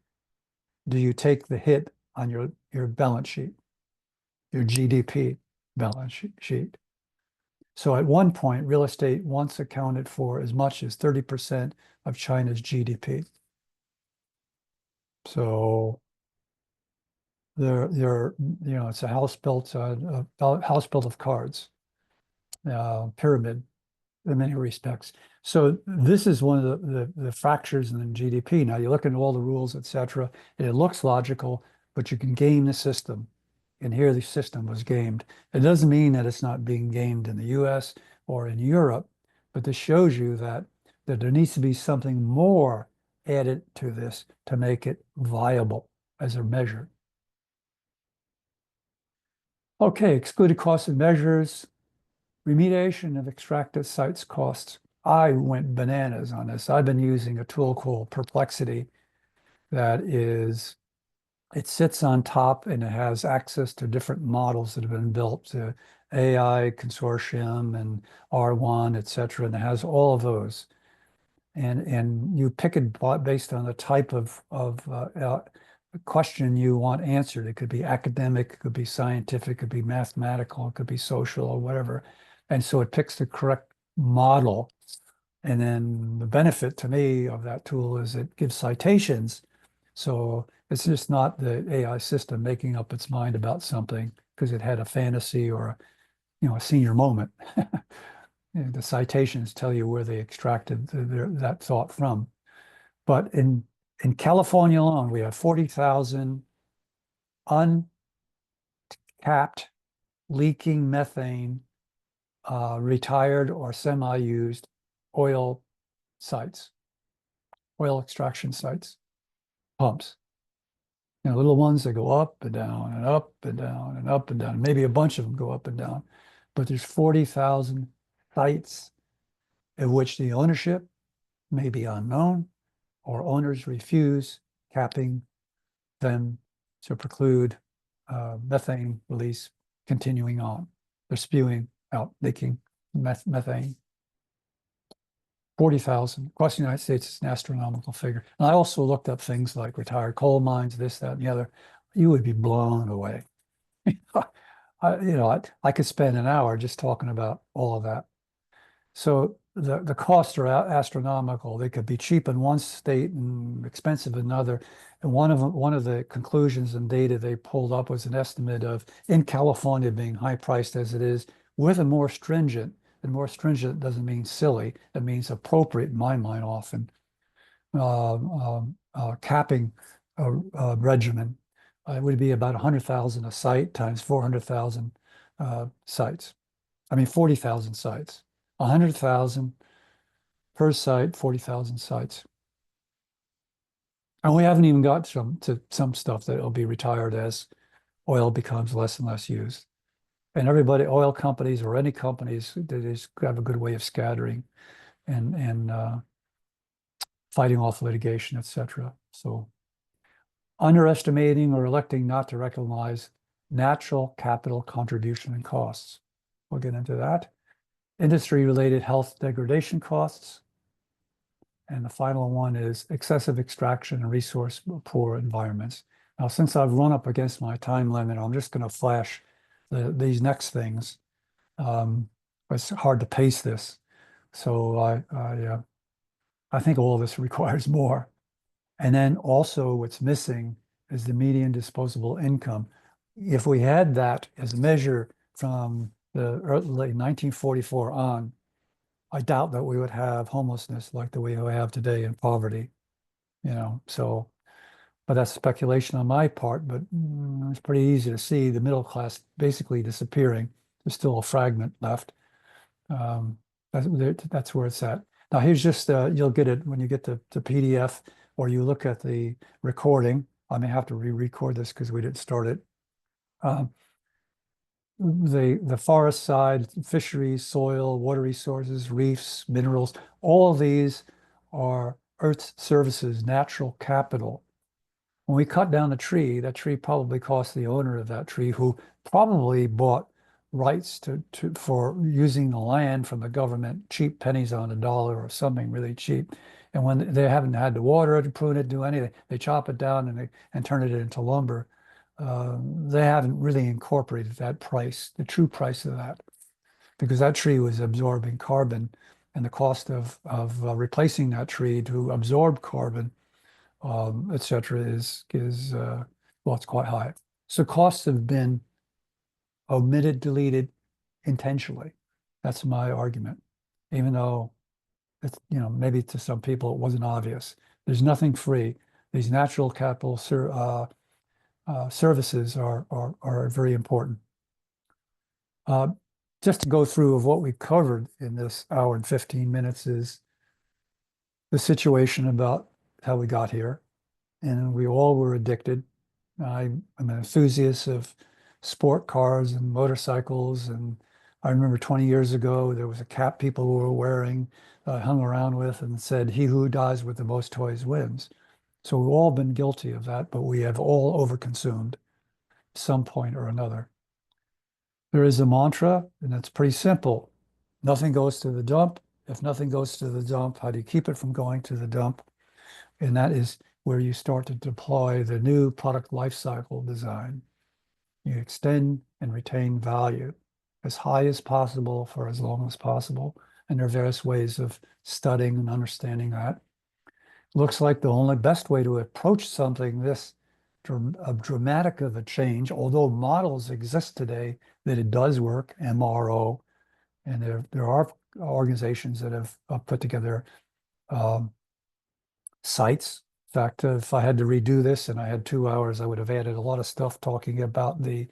do you take the hit on your balance sheet, your GDP balance sheet. So at one point, real estate once accounted for as much as 30% of China's GDP. So it's a house built of cards, pyramid in many respects. So this is one of the fractures in the GDP. Now you look at all the rules, etc., and it looks logical, but you can game the system. and here the system was gamed. It doesn't mean that it's not being gamed in the US or in Europe, but this shows you that there needs to be something more added to this to make it viable as a measure. Okay, excluded costs and measures, remediation of extracted sites costs. I went bananas on this. I've been using a tool called Perplexity that is, it sits on top and it has access to different models that have been built to AI Consortium and R1, et cetera, and it has all of those. And you pick it based on the type of question you want answered. It could be academic, it could be scientific, it could be mathematical, it could be social or whatever. And so it picks the correct model. And then the benefit to me of that tool is it gives citations. So it's just not the AI system making up its mind about something because it had a fantasy or a senior moment. The citations tell you where they extracted that thought from. But in California alone, we have 40,000 uncapped leaking methane, retired or semi-used oil sites, oil extraction sites, pumps. Little ones that go up and down and up and down and up and down. Maybe a bunch of them go up and down, but there's 40,000 sites in which the ownership may be unknown or owners refuse capping them to preclude methane release continuing on. They're spewing out, leaking methane. 40,000 across the United States is an astronomical figure. And I also looked up things like retired coal mines, this, that, and the other. You would be blown away. I could spend an hour just talking about all of that. So the costs are astronomical. They could be cheap in one state and expensive in another. And one of the conclusions and data they pulled up was an estimate of in California being high priced as it is, with a more stringent, and more stringent doesn't mean silly, it means appropriate in my mind often, capping regimen. It would be about 100,000 a site times 400,000 sites. I mean, 40,000 sites. 100,000 per site, 40,000 sites. And we haven't even got to some stuff that will be retired as oil becomes less and less used. And everybody, oil companies or any companies, they just have a good way of scattering and fighting off litigation, et cetera. So underestimating or electing not to recognize natural capital contribution and costs. We'll get into that. Industry-related health degradation costs. And the final one is excessive extraction and resource poor environments. Now, since I've run up against my time limit, I'm just going to flash these next things. It's hard to pace this. So I think all of this requires more. And then also what's missing is the median disposable income. If we had that as a measure from the early 1944 on, I doubt that we would have homelessness like the way we have today in poverty, so, but that's speculation on my part, but it's pretty easy to see the middle class basically disappearing. There's still a fragment left. That's where it's at. Now, here's just, you'll get it when you get to PDF or you look at the recording. I may have to re-record this because we didn't start it. The forest side, fisheries, soil, water resources, reefs, minerals, all of these are Earth's services, natural capital. When we cut down a tree, that tree probably cost the owner of that tree, who probably bought rights for using the land from the government, cheap pennies on a dollar or something really cheap. And when they haven't had to water it, prune it, do anything, they chop it down and turn it into lumber. They haven't really incorporated that price, the true price of that, because that tree was absorbing carbon, and the cost of replacing that tree to absorb carbon, et cetera, is well, it's quite high. So costs have been omitted, deleted intentionally. That's my argument, even though it's, maybe to some people it wasn't obvious. There's nothing free. These natural capital services are very important. Uh, just to go through of what we covered in this hour and 15 minutes is the situation about how we got here. And we all were addicted. I'm an enthusiast of sport cars and motorcycles. And I remember 20 years ago, there was a cap people were wearing, hung around with, and said, "He who dies with the most toys wins." So we've all been guilty of that, but we have all overconsumed some point or another. There is a mantra, and it's pretty simple. Nothing goes to the dump. If nothing goes to the dump, how do you keep it from going to the dump? And that is where you start to deploy the new product lifecycle design. You extend and retain value as high as possible for as long as possible. And there are various ways of studying and understanding that. Looks like the only best way to approach something this dramatic of a change, although models exist today that it does work, MRO, and there are organizations that have put together um, sites. In fact, if I had to redo this and I had 2 hours, I would have added a lot of stuff talking about the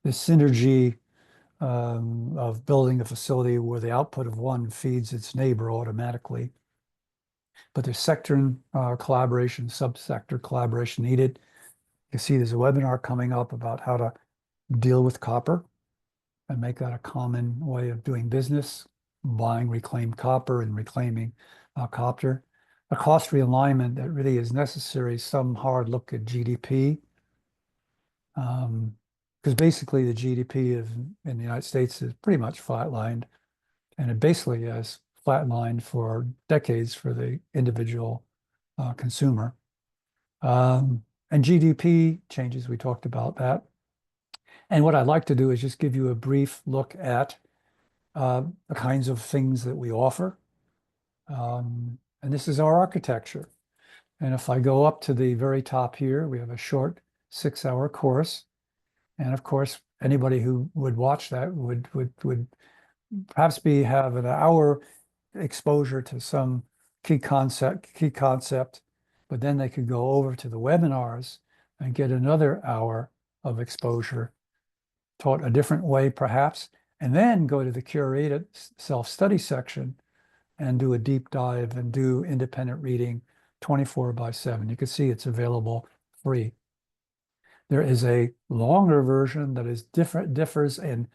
synergy of building a facility where the output of one feeds its neighbor automatically. But there's sector collaboration, subsector collaboration needed. You see there's a webinar coming up about how to deal with copper and make that a common way of doing business, buying reclaimed copper and reclaiming copper. A cost realignment that really is necessary, some hard look at GDP, because basically the GDP in the United States is pretty much flatlined, and it basically has flatlined for decades for the individual consumer. And GDP changes, we talked about that. And what I'd like to do is just give you a brief look at the kinds of things that we offer. And this is our architecture. And if I go up to the very top here, we have a short 6-hour course. And of course, anybody who would watch that would perhaps have an hour exposure to some key concept, but then they could go over to the webinars and get another hour of exposure, taught a different way perhaps, and then go to the curated self-study section and do a deep dive and do independent reading 24/7. You can see it's available free. There is a longer version that is differs in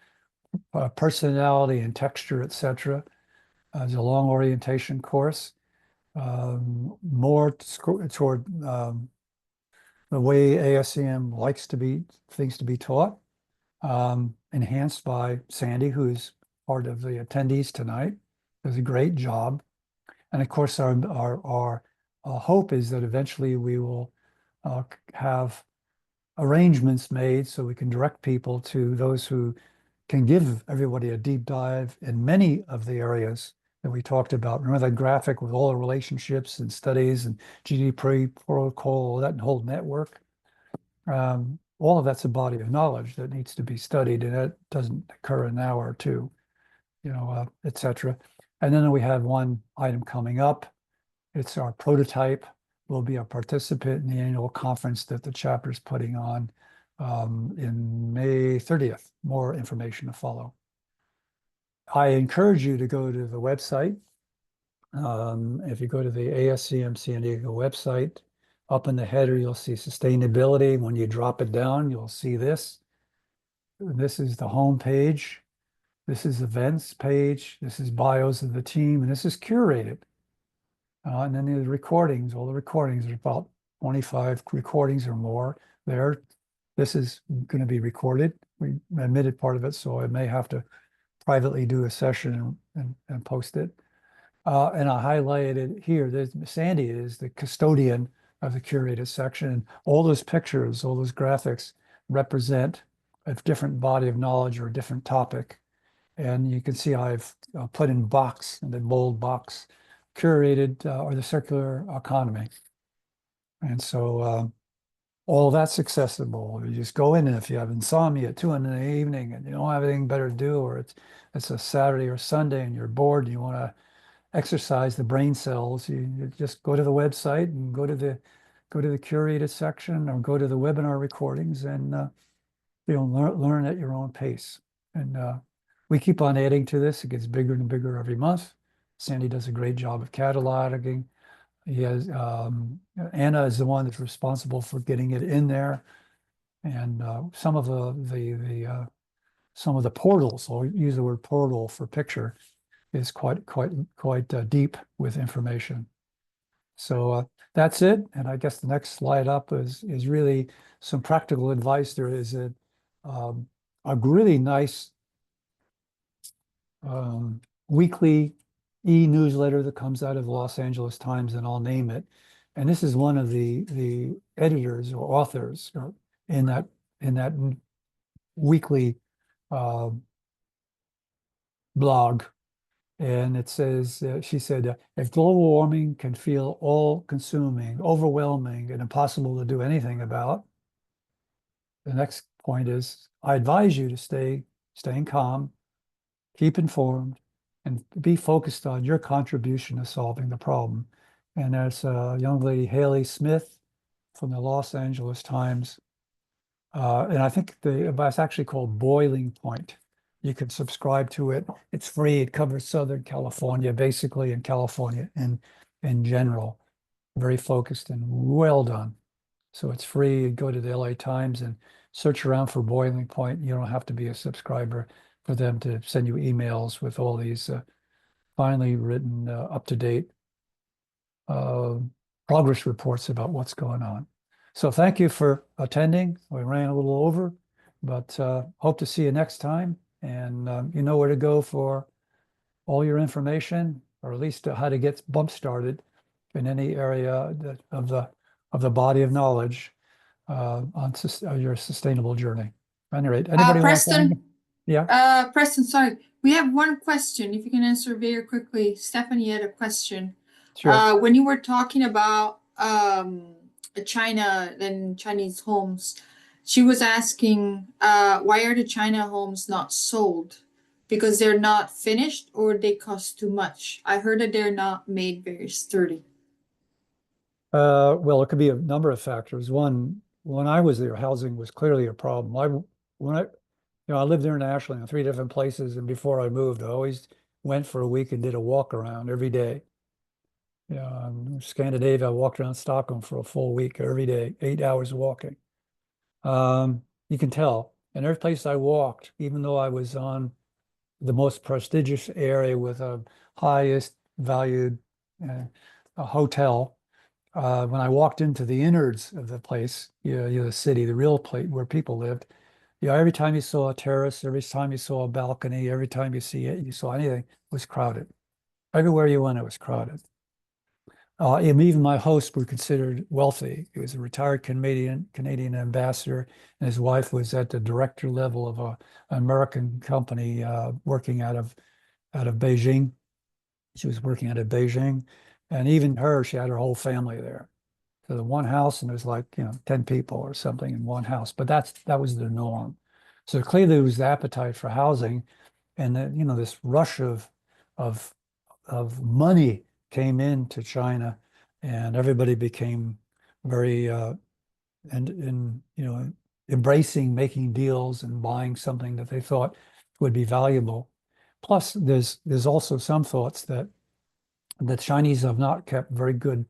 personality and texture, etc. It's a long orientation course, more toward the way ASCM likes things to be taught, enhanced by Sandy, who's part of the attendees tonight. Does a great job. And of course, our hope is that eventually we will have arrangements made so we can direct people to those who can give everybody a deep dive in many of the areas that we talked about. Remember that graphic with all the relationships and studies and GDP protocol, that whole network? All of that's a body of knowledge that needs to be studied, and it doesn't occur in an hour or two, etc. And then we have one item coming up. It's our prototype. We'll be a participant in the annual conference that the chapter is putting on in May 30th. More information to follow. I encourage you to go to the website. If you go to the ASCM San Diego website, up in the header, you'll see sustainability. When you drop it down, you'll see this. This is the home page. This is events page. This is bios of the team, and this is curated. And then the recordings, all the recordings, there's about 25 recordings or more there. This is going to be recorded. We admitted part of it, so I may have to privately do a session and post it. And I highlighted it here. Sandy is the custodian of the curated section. All those pictures, all those graphics represent a different body of knowledge or a different topic. And you can see I've put in box, in the bold box, curated or the circular economy. And so all that's accessible. You just go in, and if you have insomnia at 2 in the evening and you don't have anything better to do, or it's a Saturday or Sunday and you're bored and you want to exercise the brain cells, you just go to the website and go to the go to the curated section or go to the webinar recordings and learn at your own pace. And we keep on adding to this. It gets bigger and bigger every month. Sandy does a great job of cataloging. He has Anna is the one that's responsible for getting it in there, and some of the portals. I'll use the word portal for picture is quite deep with information. So that's it. And I guess the next slide up is really some practical advice. There is a really nice weekly e-newsletter that comes out of the Los Angeles Times, and I'll name it. And this is one of the editors or authors in that weekly blog. And it says, she said, if global warming can feel all-consuming, overwhelming, and impossible to do anything about, the next point is, I advise you to staying calm, keep informed, and be focused on your contribution to solving the problem. And there's a young lady, Haley Smith, from the Los Angeles Times. And I think it's actually called Boiling Point. You can subscribe to it. It's free. It covers Southern California, basically, and California in general. Very focused and well done. So it's free. You go to the LA Times and search around for Boiling Point. You don't have to be a subscriber for them to send you emails with all these finely written, up-to-date progress reports about what's going on. So thank you for attending. We ran a little over, but hope to see you next time. And you know where to go for all your information, or at least how to get bump started in any area of the body of knowledge on your sustainable journey. At any rate, anybody want to say anything? Preston, Yeah, Preston, sorry. We have one question, if you can answer very quickly. Stephanie had a question. sure. When you were talking about China and Chinese homes, she was asking, why are the China homes not sold? Because they're not finished or they cost too much. I heard that they're not made very sturdy. Well, it could be a number of factors. One, when I was there, housing was clearly a problem. I lived internationally in 3 different places, and before I moved, I always went for a week and did a walk around every day. Scandinavia, I walked around Stockholm for a full week every day, 8 hours walking. You can tell. And every place I walked, even though I was on the most prestigious area with a highest valued a hotel, when I walked into the innards of the place, the city, the real place where people lived, every time you saw a terrace, every time you saw a balcony, every time you saw anything, it was crowded. Everywhere you went, it was crowded. And even my hosts were considered wealthy. He was a retired Canadian ambassador, and his wife was at the director level of an American company working out of Beijing. She was working out of Beijing, and even her, she had her whole family there. So the one house, and there's like 10 people or something in one house, but that was the norm. So clearly there was the appetite for housing, and then this rush of money came into China, and everybody became very and embracing making deals and buying something that they thought would be valuable. Plus, there's also some thoughts that the Chinese have not kept very good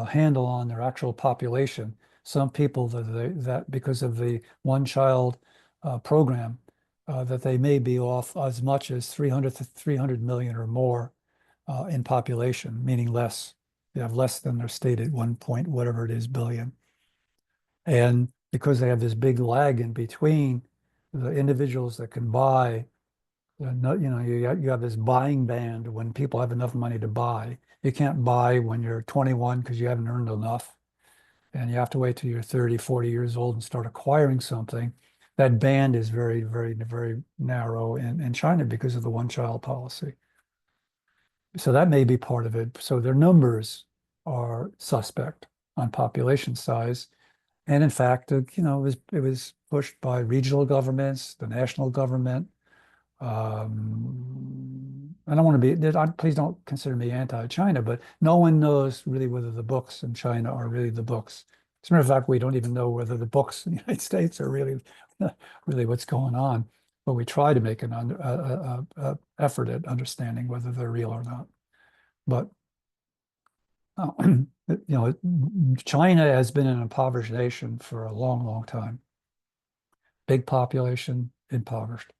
handle on their actual population. Some people that because of the one-child program, that they may be off as much as 300 million or more in population, meaning less. They have less than their stated 1 point, whatever it is, billion. And because they have this big lag in between the individuals that can buy, you have this buying band when people have enough money to buy. You can't buy when you're 21 because you haven't earned enough. And you have to wait till you're 30, 40 years old and start acquiring something. That band is very, very, very narrow in China because of the one-child policy. So that may be part of it. So their numbers are suspect on population size. And in fact, it was pushed by regional governments, the national government, I don't want to be, please don't consider me anti-China, but no one knows really whether the books in China are really the books. As a matter of fact, we don't even know whether the books in the United States are really, really what's going on. But we try to make an effort at understanding whether they're real or not. But China has been an impoverished nation for a long, long time. Big population, impoverished.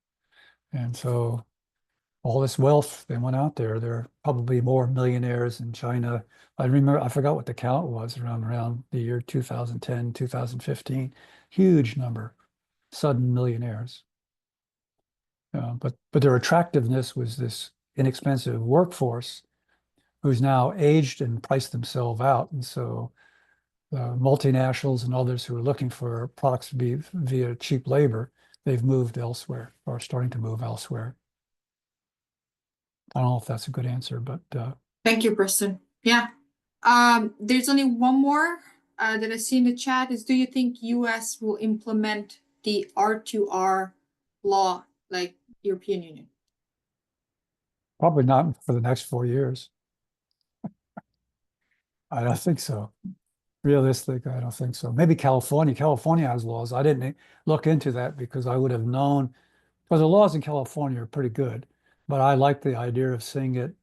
And so all this wealth, they went out there. There are probably more millionaires in China. I remember, I forgot what the count was around the year 2010, 2015. Huge number, sudden millionaires. But their attractiveness was this inexpensive workforce who's now aged and priced themselves out. And so multinationals and others who are looking for products to be via cheap labor, they've moved elsewhere or are starting to move elsewhere. I don't know if that's a good answer, but Thank you, Preston. Yeah. There's only one more that I see in the chat is, do you think US will implement the R2R law like European Union? probably not for the next 4 years. I don't think so. Realistic, I don't think so. Maybe California. California has laws. I didn't look into that because I would have known, because the laws in California are pretty good, but I like the idea of seeing it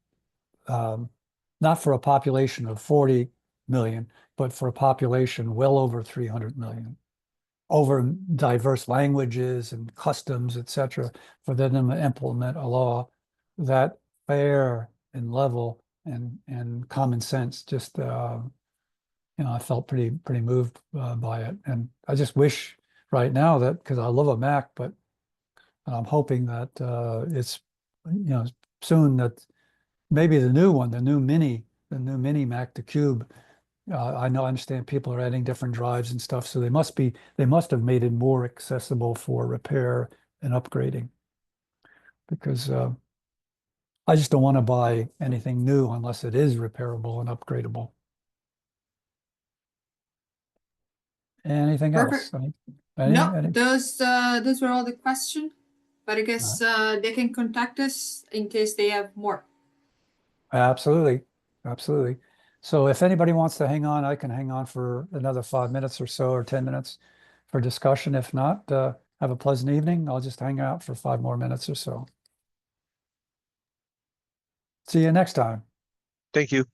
not for a population of 40 million, but for a population well over 300 million, over diverse languages and customs, etc., for them to implement a law that fair and level and common sense. Just I felt pretty moved by it, and I just wish right now that, because I love a Mac, but I'm hoping that it's soon that maybe the new one, the new mini Mac, the Cube. I understand people are adding different drives and stuff, so they must have made it more accessible for repair and upgrading, because I just don't want to buy anything new unless it is repairable and upgradable. Anything else? Perfect. No, Any? those were all the questions, but I guess they can contact us in case they have more. Absolutely. Absolutely. So if anybody wants to hang on, I can hang on for another 5 minutes or so, or 10 minutes for discussion. If not, have a pleasant evening. I'll just hang out for 5 more minutes or so. See you next time. Thank you.